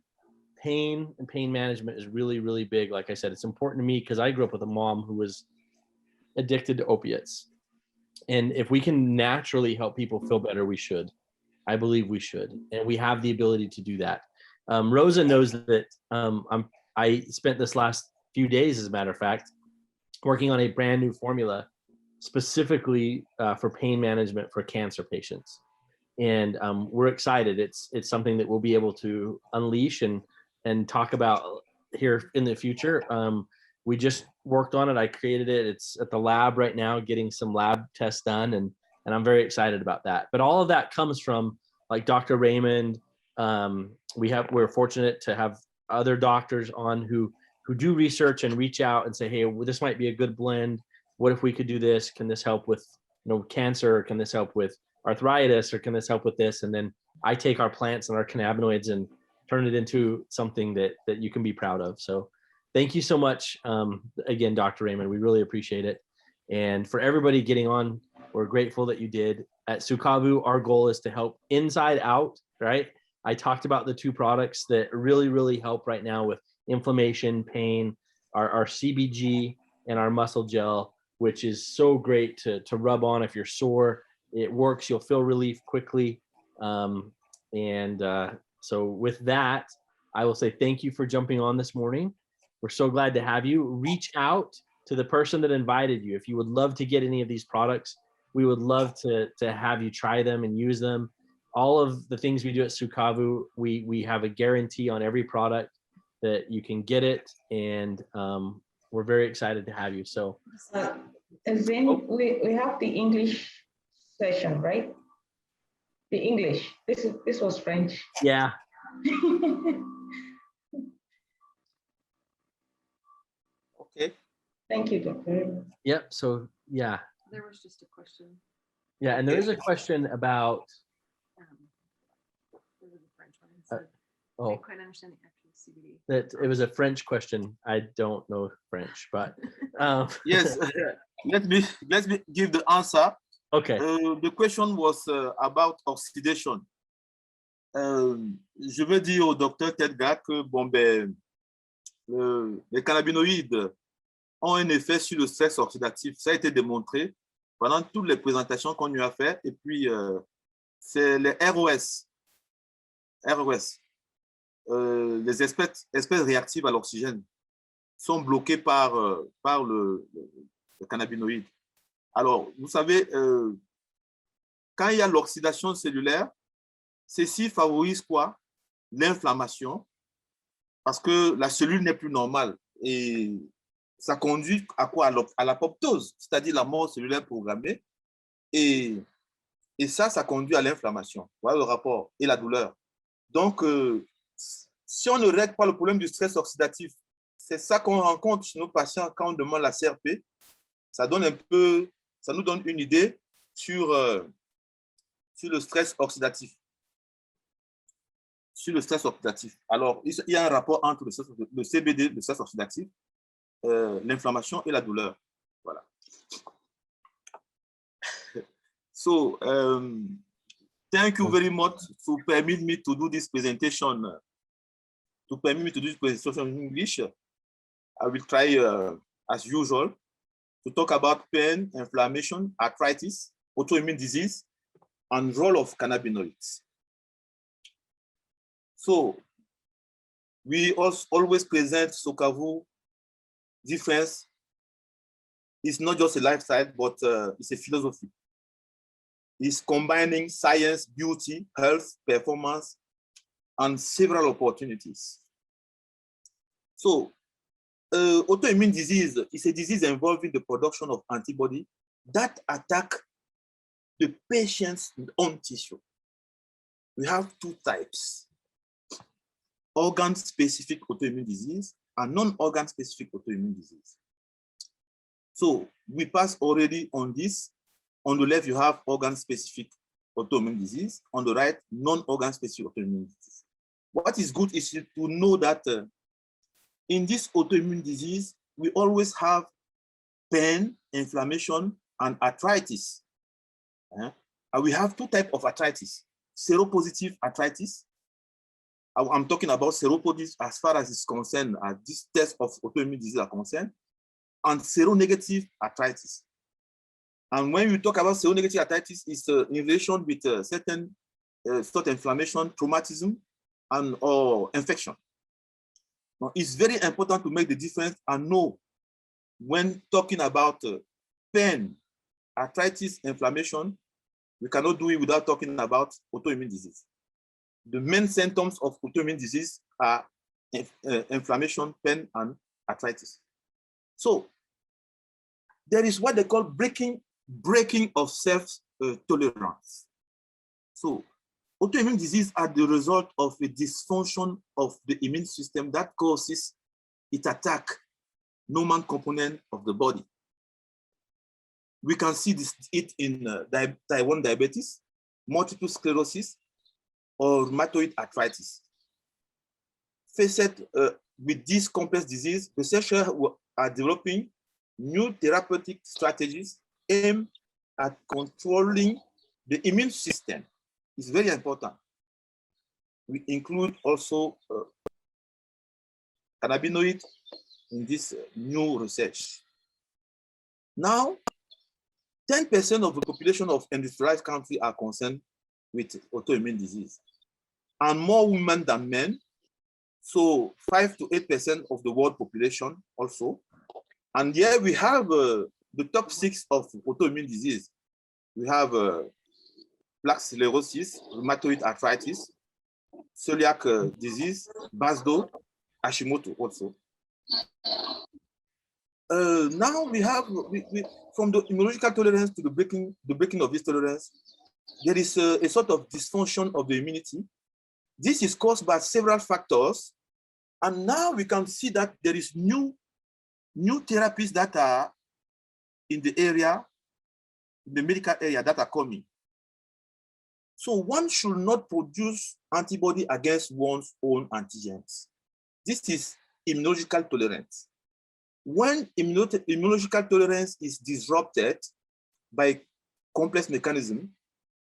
[SPEAKER 1] pain and pain management is really, really big. Like I said, it's important to me because I grew up with a mom who was addicted to opiates. And if we can naturally help people feel better, we should. I believe we should, and we have the ability to do that. Rosa knows that I spent this last few days, as a matter of fact, working on a brand new formula specifically for pain management for cancer patients. And we're excited. It's something that we'll be able to unleash and talk about here in the future. We just worked on it. I created it. It's at the lab right now, getting some lab tests done, and I'm very excited about that. But all of that comes from, like, Dr. Raymond. We're fortunate to have other doctors on who do research and reach out and say, hey, well, this might be a good blend. What if we could do this? Can this help with, cancer? Can this help with arthritis, or can this help with this? And then I take our plants and our cannabinoids and turn it into something that you can be proud of. So thank you so much. Again, Dr. Raymond, we really appreciate it. And for everybody getting on, we're grateful that you did. At Sukavu, our goal is to help inside out, right? I talked about the two products that really, really help right now with inflammation, pain, our CBG and our muscle gel, which is so great to rub on if you're sore. It works, you'll feel relief quickly. So with that, I will say thank you for jumping on this morning. We're so glad to have you. Reach out to the person that invited you. If you would love to get any of these products, we would love to have you try them and use them. All of the things we do at Sukavu, we have a guarantee on every product that you can get it, and we're very excited to have you. So
[SPEAKER 3] Then we have the English session, right? The English. This was French.
[SPEAKER 1] yeah,
[SPEAKER 2] Okay.
[SPEAKER 3] Thank you, Dr.
[SPEAKER 1] yep. So yeah,
[SPEAKER 5] There was just a question.
[SPEAKER 1] yeah, and there is a question about
[SPEAKER 5] There was a French one. It said, I
[SPEAKER 1] oh,
[SPEAKER 5] didn't quite understand the actual CBD.
[SPEAKER 1] that it was a French question. I don't know French, but
[SPEAKER 2] Yes. let me give the answer.
[SPEAKER 1] okay.
[SPEAKER 2] The question was about oxidation. Je veux dire au docteur Tedga que les cannabinoïdes ont un effet sur le stress oxydatif. Ça a été démontré pendant toutes les présentations qu'on lui a fait. Et puis, c'est les ROS. Les espèces réactives à l'oxygène sont bloquées par le cannabinoïde. Alors, vous savez, quand il y a l'oxydation cellulaire, ceci favorise quoi? L'inflammation, parce que la cellule n'est plus normale. Et ça conduit à quoi? À l'apoptose, c'est-à-dire la mort cellulaire programmée. Et ça conduit à l'inflammation. Voilà le rapport et la douleur. Donc, si on ne règle pas le problème du stress oxydatif, c'est ça qu'on rencontre chez nos patients quand on demande la CRP. Ça nous donne une idée sur le stress oxydatif. Sur le stress oxydatif. Alors, il y a un rapport entre le CBD, le stress oxydatif, l'inflammation et la douleur. Voilà. So, thank you very much to permit me to do this presentation. In English. I will try, as usual, to talk about pain, inflammation, arthritis, autoimmune disease, and role of cannabinoids. So, we always present Sukavu difference. It's not just a lifestyle, but it's a philosophy. It's combining science, beauty, health, performance, and several opportunities. So, autoimmune disease is a disease involving the production of antibodies that attack the patient's own tissue. We have two types: organ-specific autoimmune disease and non-organ-specific autoimmune disease. So we passed already on this. On the left, you have organ-specific autoimmune disease. On the right, non-organ-specific autoimmune disease. What is good is to know that in this autoimmune disease, we always have pain, inflammation, and arthritis. And we have two types of arthritis: seropositive arthritis. I'm talking about seropositive as far as it's concerned, as this test of autoimmune disease are concerned, and seronegative arthritis. And when we talk about seronegative arthritis, it's in relation with certain
[SPEAKER 4] sort of inflammation, traumatism, and or infection. Now, it's very important to make the difference and know when talking about pain, arthritis, inflammation, we cannot do it without talking about autoimmune disease. The main symptoms of autoimmune disease are inflammation, pain, and arthritis. So there is what they call breaking of self-tolerance. So autoimmune disease are the result of a dysfunction of the immune system that causes it attack normal component of the body. We can see it in type 1 diabetes, multiple sclerosis, or rheumatoid arthritis. Faced with this complex disease, researchers are developing new therapeutic strategies aimed at controlling the immune system. It's very important. We include also cannabinoid in this new research. Now, 10% of the population of industrialized countries are concerned with autoimmune disease, and more women than men. So 5 to 8% of the world population also. And here we have the top 6 of autoimmune disease. We have plaque sclerosis, rheumatoid arthritis, celiac disease, BASDO, Hashimoto also. Now we have, from the immunological tolerance to the breaking of this tolerance, there is a sort of dysfunction of the immunity. This is caused by several factors. And now we can see that there is new therapies that are in the area, the medical area, that are coming. So one should not produce antibody against one's own antigens. This is immunological tolerance. When immunological tolerance is disrupted by complex mechanism,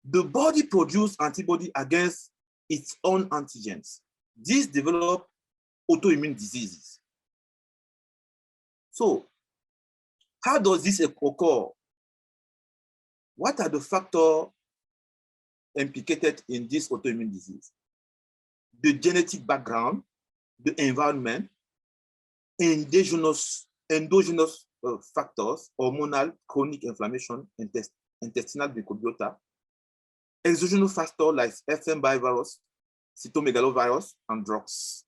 [SPEAKER 4] the body produces antibody against its own antigens. These develop autoimmune diseases. So, how does this occur? What are the factors implicated in this autoimmune disease? The genetic background, the environment, endogenous factors, hormonal, chronic inflammation, intestinal microbiota, exogenous factors like Epstein-Barr virus, cytomegalovirus, and drugs.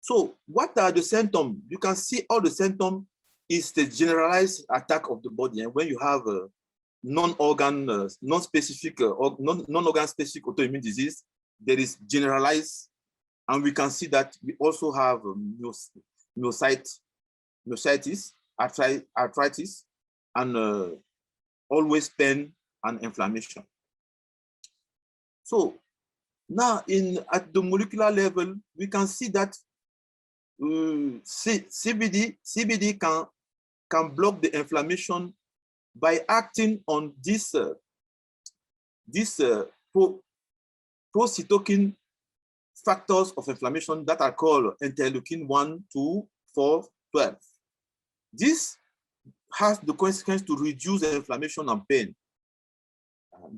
[SPEAKER 4] So what are the symptoms? You can see all the symptoms is the generalized attack of the body. And when you have a non-organ specific autoimmune disease, there is generalized, and we can see that we also have myositis, arthritis, and always pain and inflammation. So now at the molecular level, we can see that CBD can block the inflammation by acting on this pro-cytokine factors of inflammation that are called interleukin 1, 2, 4, 12. This has the consequence to reduce the inflammation and pain.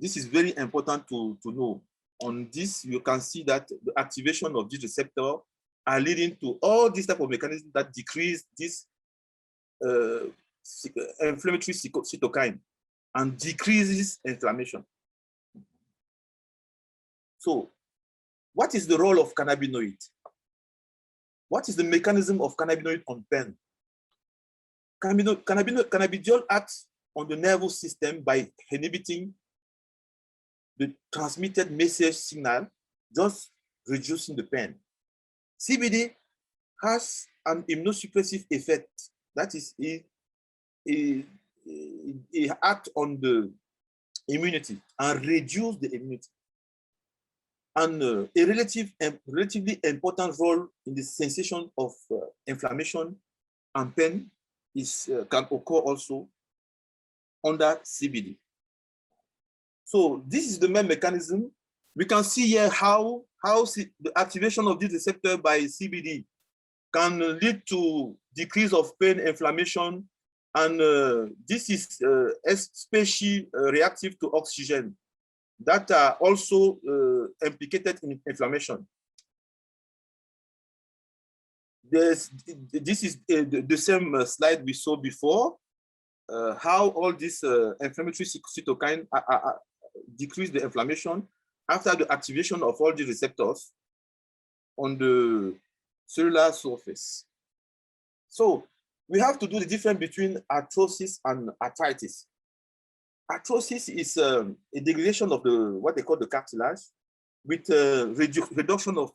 [SPEAKER 4] This is very important to know. On this, you can see that the activation of this receptor are leading to all these type of mechanisms that decrease this inflammatory cytokine and decreases inflammation. So, what is the role of cannabinoid? What is the mechanism of cannabinoid on pain? Cannabidiol acts on the nervous system by inhibiting the transmitted message signal, thus reducing the pain. CBD has an immunosuppressive effect. That is, it acts on the immunity and reduce the immunity. And a relatively important role in the sensation of inflammation and pain can occur also under CBD. So this is the main mechanism. We can see here how the activation of this receptor by CBD can lead to decrease of pain, inflammation, and this is especially reactive to oxygen. that are also implicated in inflammation. This is the same slide we saw before, how all these inflammatory cytokines decrease the inflammation after the activation of all the receptors on the cellular surface. So we have to do the difference between arthrosis and arthritis. Arthrosis is a degradation of what they call the cartilage with reduction of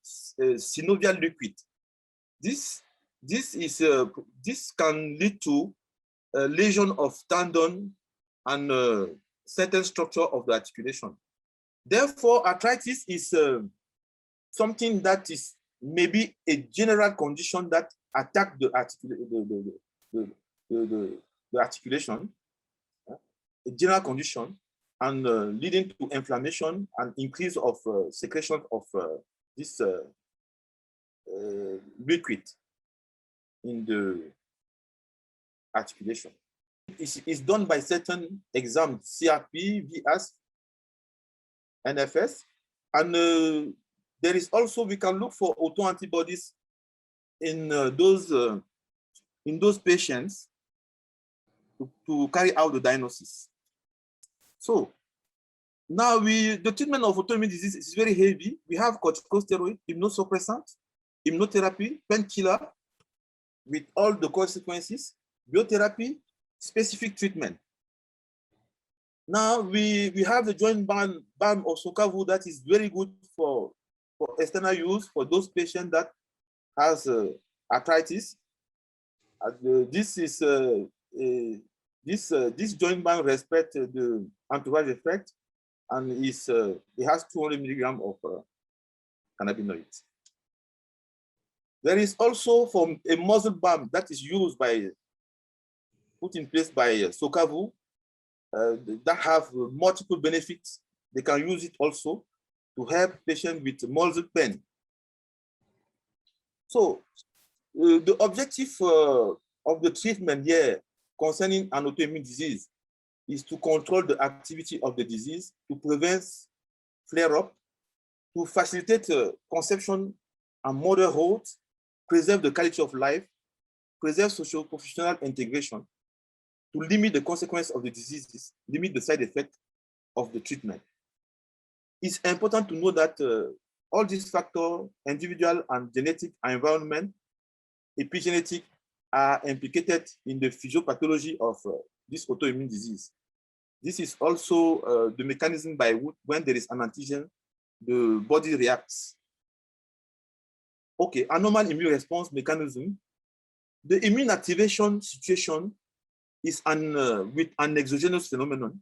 [SPEAKER 4] synovial liquid. This can lead to a lesion of tendon and certain structure of the articulation. Therefore, arthritis is something that is maybe a general condition that attack the articulation, a general condition, and leading to inflammation and increase of secretion of this liquid in the articulation. It's done by certain exams, CRP, VAS, NFS, and there is also, we can look for autoantibodies in those patients to carry out the diagnosis. So now the treatment of autoimmune disease is very heavy. We have corticosteroid, immunosuppressant, immunotherapy, painkiller, with all the consequences, biotherapy, specific treatment. Now we have the joint balm of Sokavu that is very good for external use for those patients that has arthritis. This joint balm respects the entourage effect, and it has 200 milligrams of cannabinoids. There is also from a muscle balm that is used put in place by Sokavu that have multiple benefits. They can use it also to help patients with muscle pain. So the objective of the treatment here concerning an autoimmune disease is to control the activity of the disease, to prevent flare-up, to facilitate conception and motherhood, preserve the quality of life, preserve socio-professional integration, to limit the consequence of the diseases, limit the side effect of the treatment. It's important to know that all these factors, individual and genetic environment, epigenetic, are implicated in the physiopathology of this autoimmune disease. This is also the mechanism by which, when there is an antigen, the body reacts. Okay, a normal immune response mechanism. The immune activation situation is with an exogenous phenomenon,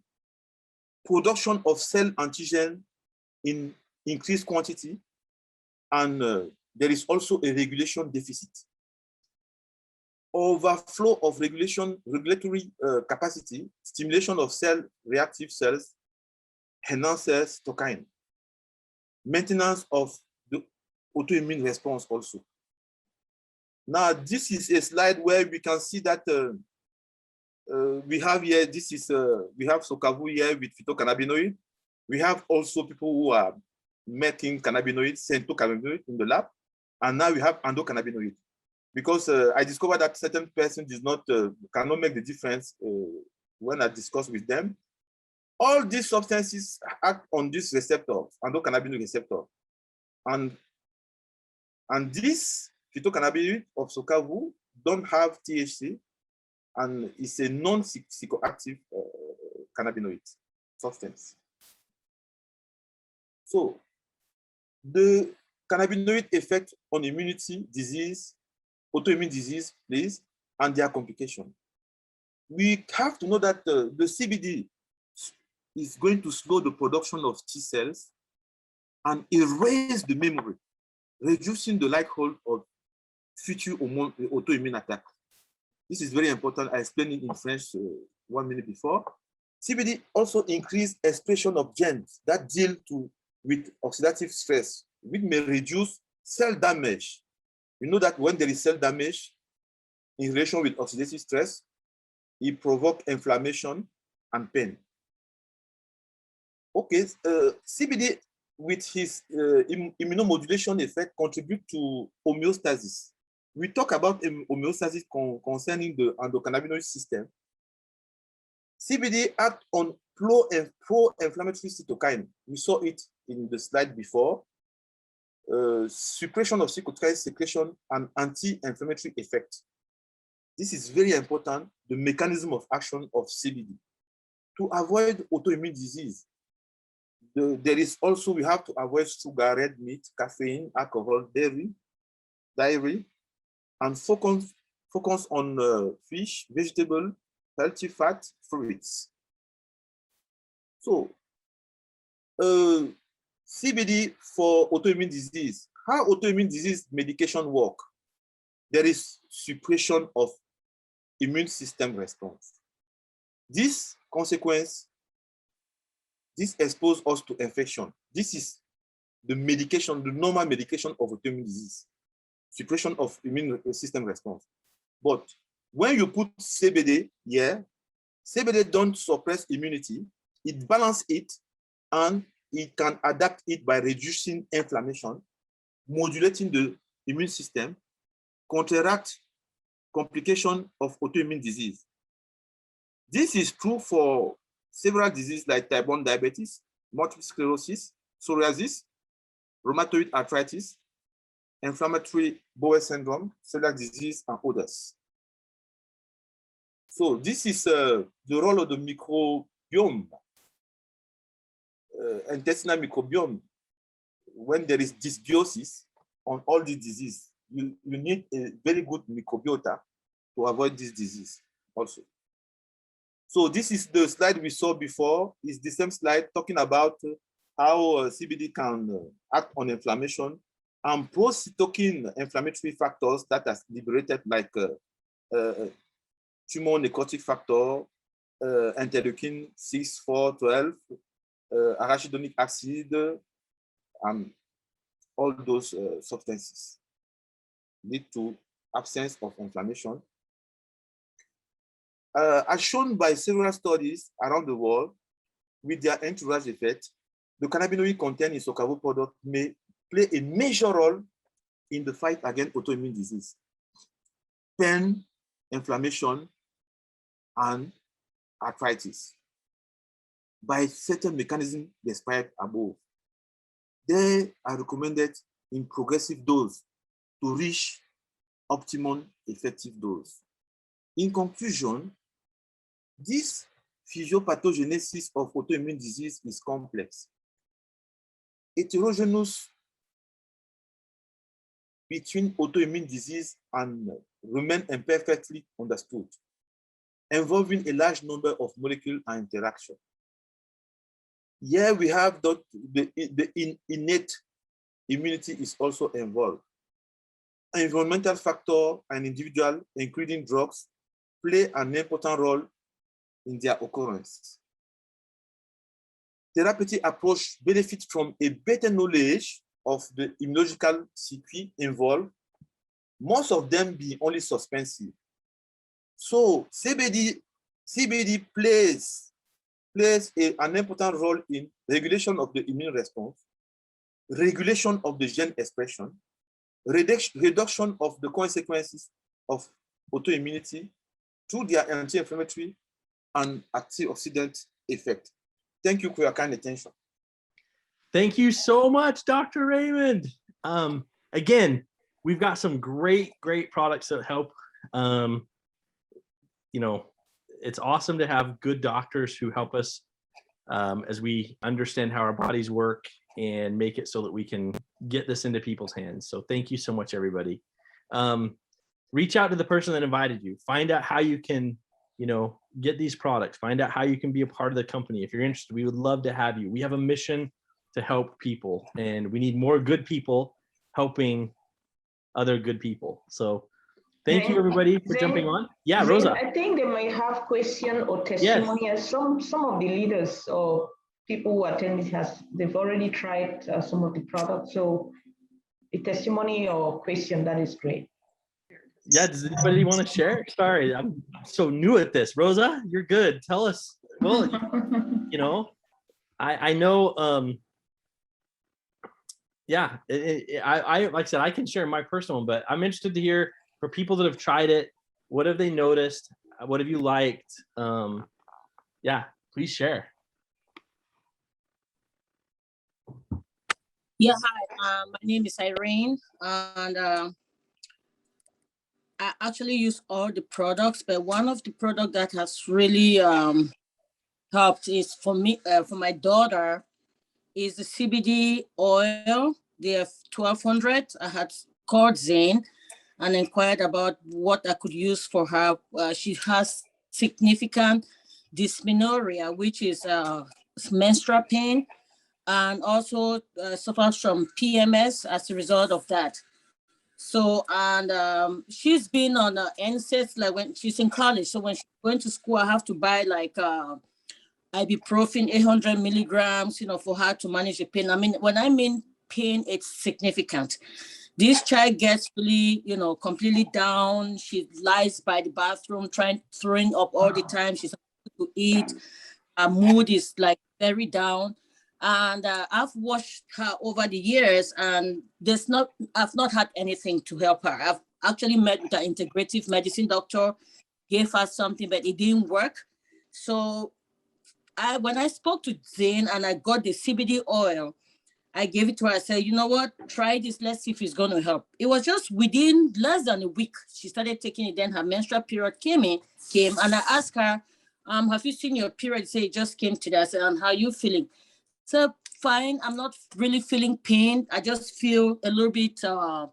[SPEAKER 4] production of cell antigen in increased quantity, and there is also a regulation deficit. Overflow of regulatory capacity, stimulation of reactive cells, enhances cytokine, maintenance of the autoimmune response also. Now, this is a slide where we can see that we have here, we have Sokavu here with phytocannabinoid. We have also people who are making cannabinoids, cannabinoid in the lab, and now we have endocannabinoid. Because I discovered that certain person cannot make the difference when I discuss with them. All these substances act on this receptor, endocannabinoid receptor. And this phytocannabinoid of Sokavu don't have THC, and it's a non-psychoactive cannabinoid substance. So the cannabinoid effect on immunity, disease, autoimmune disease, please, and their complication. We have to know that the CBD is going to slow the production of T cells and erase the memory, reducing the likelihood of future autoimmune attack. This is very important. I explained it in French 1 minute before. CBD also increases expression of genes that deal with oxidative stress, which may reduce cell damage. You know that when there is cell damage in relation with oxidative stress, it provokes inflammation and pain. Okay, CBD with his immunomodulation effect contribute to homeostasis. We talk about homeostasis concerning the endocannabinoid system. CBD acts on pro-inflammatory cytokine. We saw it in the slide before. Suppression of cytokine secretion and anti-inflammatory effect. This is very important, the mechanism of action of CBD. To avoid autoimmune disease, there is also, we have to avoid sugar, red meat, caffeine, alcohol, dairy, and focus on fish, vegetable, healthy fat, fruits. So, CBD for autoimmune disease. How autoimmune disease medication work? There is suppression of immune system response. This consequence, this exposes us to infection. This is the medication, the normal medication of autoimmune disease, suppression of immune system response. But when you put CBD here, CBD don't suppress immunity, it balances it, and it can adapt it by reducing inflammation, modulating the immune system, counteract complication of autoimmune disease. This is true for several diseases like type 1 diabetes, multiple sclerosis, psoriasis, rheumatoid arthritis, inflammatory bowel syndrome, celiac disease, and others. So this is the role of the microbiome, intestinal microbiome. When there is dysbiosis on all these diseases, you need a very good microbiota to avoid this disease also. So this is the slide we saw before. It's the same slide talking about how CBD can act on inflammation and pro-cytokine inflammatory factors that are liberated, like tumor necrotic factor, interleukin 6, 4, 12, arachidonic acid, and all those substances lead to absence of inflammation. As shown by several studies around the world, with their entourage effect, the cannabinoid content in Sokavo product may play a major role in the fight against autoimmune disease, pain, inflammation, and arthritis by certain mechanisms described above. They are recommended in progressive dose to reach optimum effective dose. In conclusion, this physiopathogenesis of autoimmune disease is complex, heterogeneous between autoimmune disease and remain imperfectly understood, involving a large number of molecules and interaction. Here we have that the innate immunity is also involved. Environmental factor and individual, including drugs, play an important role in their occurrence. Therapeutic approach benefits from a better knowledge of the immunological circuit involved, most of them being only suspensive. So CBD plays an important role in regulation of the immune response, regulation of the gene expression, reduction of the consequences of autoimmunity through their anti-inflammatory and antioxidant effect. Thank you for your kind attention.
[SPEAKER 1] Thank you so much, Dr. Raymond. Again, we've got some great products that help. You know, it's awesome to have good doctors who help us as we understand how our bodies work and make it so that we can get this into people's hands. So thank you so much, everybody. Reach out to the person that invited you. Find out how you can, you know, get these products. Find out how you can be a part of the company. If you're interested, we would love to have you. We have a mission to help people, and we need more good people helping other good people. So thank you, everybody, for jumping on. Yeah, Rosa.
[SPEAKER 3] I think they might have question or testimony. Yes. Some of the leaders or people who attended they've already tried some of the products. So a testimony or question, that is great.
[SPEAKER 1] Yeah, does anybody want to share? Sorry, I'm so new at this. Rosa, you're good. Tell us. Well, you know. I know, yeah, I like I said, I can share my personal one, but I'm interested to hear for people that have tried it, what have they noticed? What have you liked? Yeah, please share.
[SPEAKER 6] Yeah, hi. My name is Irene, and I actually use all the products, but one of the products that has really helped is for me, for my daughter, is the CBD oil. They have 1200. I had called Zane and inquired about what I could use for her. She has significant dysmenorrhea, which is menstrual pain, and also suffers from PMS as a result of that. So, and she's been on NSAIDs like when she's in college. So when she went to school, I have to buy like ibuprofen 800 milligrams, for her to manage the pain. I mean, when I mean pain, it's significant. This child gets really, completely down. She lies by the bathroom, throwing up all the time. She's unable to eat. Her mood is like very down. And I've watched her over the years, and I've not had anything to help her. I've actually met with an integrative medicine doctor, gave her something, but it didn't work. So when I spoke to Zane and I got the CBD oil, I gave it to her. I said, you know what? Try this. Let's see if it's going to help. It was just within less than a week, she started taking it. Then her menstrual period came, and I asked her, have you seen your period? Say it just came today. I said, and how are you feeling? So fine. I'm not really feeling pain. I just feel a little bit, I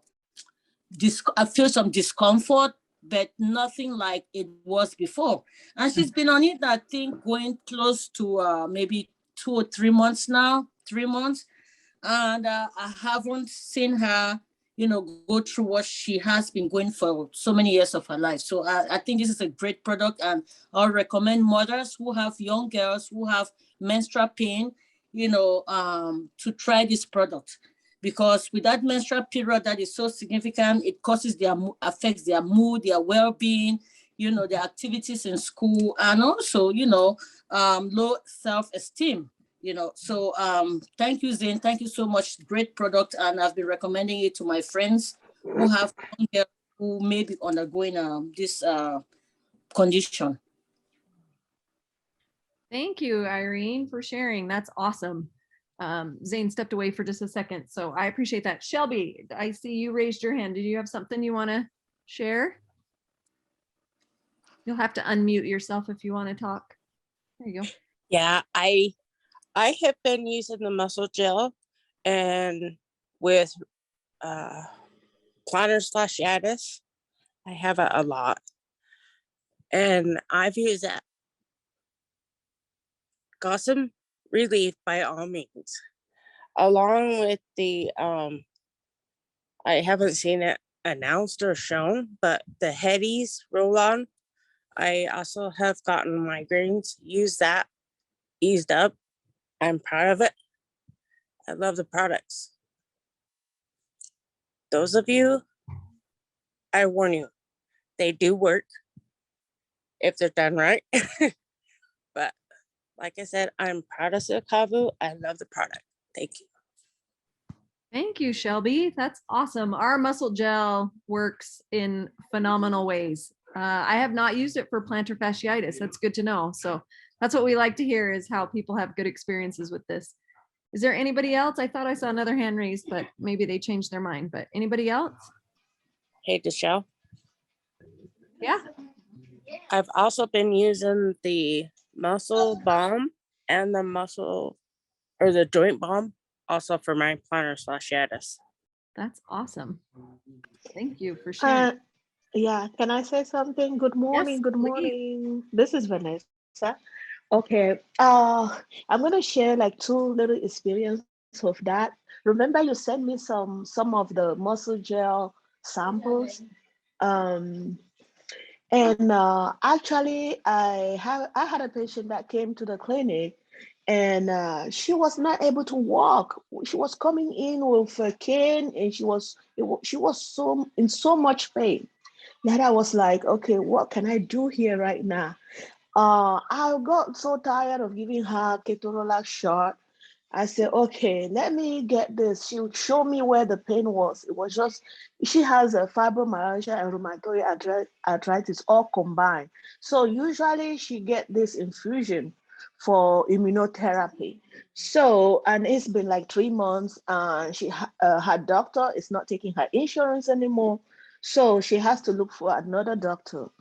[SPEAKER 6] feel some discomfort, but nothing like it was before. And she's been on it, I think, going close to maybe 2 or 3 months now, 3 months. And I haven't seen her, go through what she has been going for so many years of her life. So I think this is a great product, and I'll recommend mothers who have young girls who have menstrual pain, to try this product. Because with that menstrual period that is so significant, it affects their mood, their well-being, their activities in school, and also, low self-esteem. So thank you, Zane. Thank you so much. Great product, and I've been recommending it to my friends who have who may be undergoing this condition.
[SPEAKER 5] Thank you, Irene, for sharing. That's awesome. Zane stepped away for just a second, so I appreciate that. Shelby, I see you raised your hand. Did you have something you want to share? You'll have to unmute yourself if you want to talk. There you go.
[SPEAKER 7] Yeah, I have been using the muscle gel, and with plantar fasciitis, I have it a lot, and I've used that. Got some relief by all means, along with the I haven't seen it announced or shown, but the Headies roll-on. I also have gotten migraines, used that, eased up. I'm proud of it. I love the products. Those of you, I warn you, they do work if they're done right. But like I said, I'm proud of Silkavu. I love the product. Thank you.
[SPEAKER 5] Thank you, Shelby. That's awesome. Our muscle gel works in phenomenal ways. I have not used it for plantar fasciitis. That's good to know. So that's what we like to hear, is how people have good experiences with this. Is there anybody else? I thought I saw another hand raised, but maybe they changed their mind. But anybody else?
[SPEAKER 7] Hey, Deshelle.
[SPEAKER 5] Yeah.
[SPEAKER 7] I've also been using the muscle balm and the joint balm also for my plantar fasciitis.
[SPEAKER 5] That's awesome. Thank you for sharing.
[SPEAKER 8] Yeah, can I say something? Good morning.
[SPEAKER 5] Yes,
[SPEAKER 8] Good
[SPEAKER 5] please.
[SPEAKER 8] morning. This is Vanessa. Okay. I'm gonna share like 2 little experience of that. Remember, you sent me some of the muscle gel samples. And actually, I had a patient that came to the clinic, and she was not able to walk. She was coming in with a cane, and she was in so much pain that I was like, okay, what can I do here right now? I got so tired of giving her ketorolac shot. I said, okay, let me get this. She would show me where the pain was. It was just, she has a fibromyalgia and rheumatoid arthritis all combined. So usually she get this infusion for immunotherapy. So, and it's been like 3 months, and her doctor is not taking her insurance anymore. So she has to look for another doctor.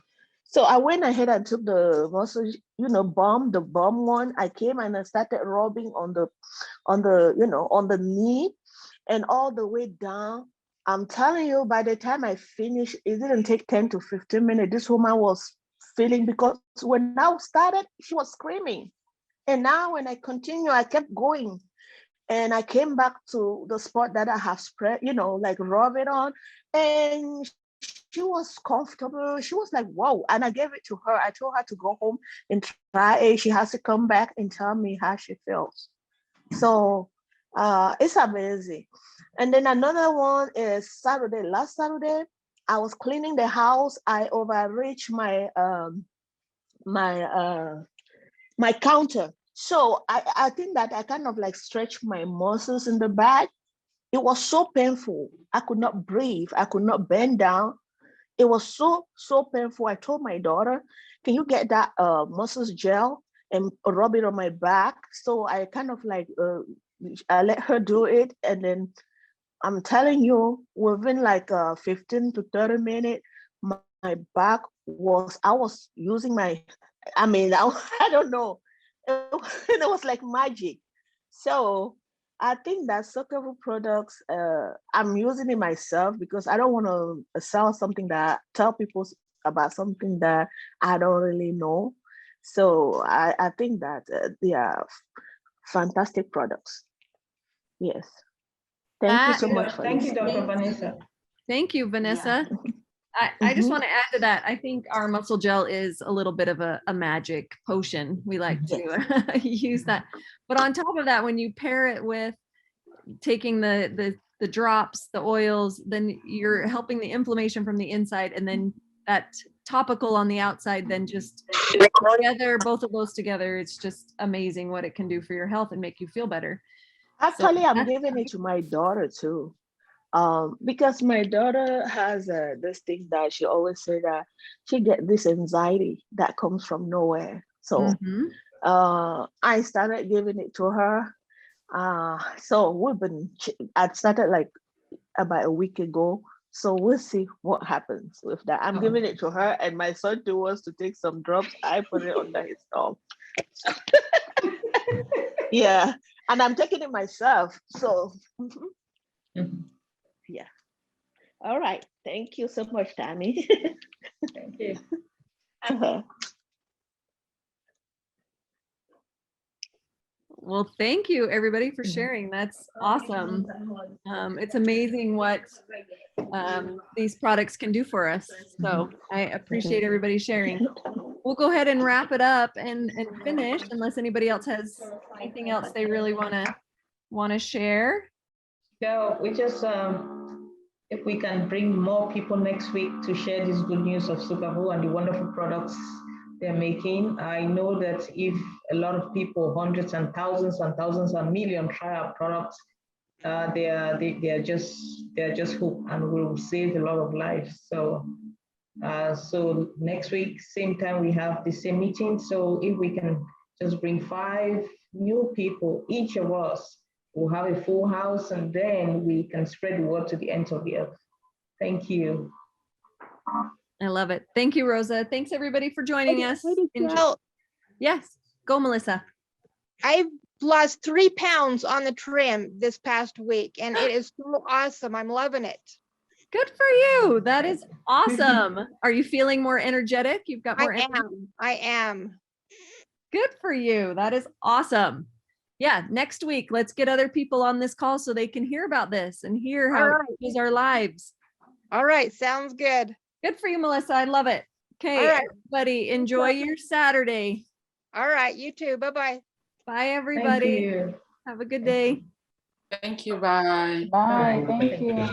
[SPEAKER 8] So I went ahead and took the muscle, the balm one. I came and I started rubbing on the knee and all the way down. I'm telling you, by the time I finished, it didn't take 10 to 15 minutes. This woman was feeling, because when I started, she was screaming. And now when I continue, I kept going. And I came back to the spot that I have spread, like rub it on. And she was comfortable. She was like, wow. And I gave it to her. I told her to go home and try it. She has to come back and tell me how she feels. So it's amazing. And then another one is Saturday. Last Saturday, I was cleaning the house. I overreached my counter. So I think that I kind of like stretched my muscles in the back. It was so painful. I could not breathe. I could not bend down. It was so painful. I told my daughter, can you get that muscles gel and rub it on my back? So I kind of like, I let her do it. And then I'm telling you, within like 15 to 30 minutes, my back was, I was using I don't know. It was like magic. So I think that Soccerville products, I'm using it myself because I don't want to sell something tell people about something that I don't really know. So I think that they are fantastic products. Yes. Thank you so much for
[SPEAKER 3] Thank you,
[SPEAKER 8] listening.
[SPEAKER 3] Dr. Vanessa.
[SPEAKER 5] Thank you, Vanessa. I just want to add to that. I think our muscle gel is a little bit of a magic potion. We like to use that. But on top of that, when you pair it with taking the drops, the oils, then you're helping the inflammation from the inside, and then that topical on the outside, then just together, both of those together, it's just amazing what it can do for your health and make you feel better.
[SPEAKER 8] Actually, I'm giving it to my daughter too. Because my daughter has this thing that she always say that she get this anxiety that comes from nowhere. So I started giving it to her. So I started like about a week ago. So we'll see what happens with that. I'm giving it to her, and my son too wants to take some drops. I put it under his thumb. Yeah, and I'm taking it myself. So yeah. All right. Thank you so much, Tammy.
[SPEAKER 3] Thank you.
[SPEAKER 5] Well, thank you everybody for sharing. That's awesome. It's amazing what these products can do for us. So I appreciate everybody sharing. We'll go ahead and wrap it up and finish, unless anybody else has anything else they really want to share.
[SPEAKER 3] So we just, if we can bring more people next week to share this good news of Soccerville and the wonderful products they're making. I know that if a lot of people, hundreds and thousands and millions try our products, they are just hooked and will save a lot of lives. So so next week, same time, we have the same meeting. So if we can just bring 5 new people, each of us will have a full house, and then we can spread the word to the ends of the earth. Thank you.
[SPEAKER 5] I love it. Thank you, Rosa. Thanks everybody for joining us. Yes, go Melissa.
[SPEAKER 9] I've lost 3 pounds on the trim this past week, and it is so awesome. I'm loving it.
[SPEAKER 5] Good for you. That is awesome. Are you feeling more energetic? You've got more energy?
[SPEAKER 9] I am.
[SPEAKER 5] Good for you. That is awesome. Yeah, next week, let's get other people on this call so they can hear about this and hear how it changes our lives.
[SPEAKER 9] All right, sounds good.
[SPEAKER 5] Good for you, Melissa. I love it. Okay, everybody, enjoy your Saturday.
[SPEAKER 9] All right, you too. Bye-bye.
[SPEAKER 5] Bye, everybody. Have a good day.
[SPEAKER 10] Thank you. Bye.
[SPEAKER 11] Bye. Thank you.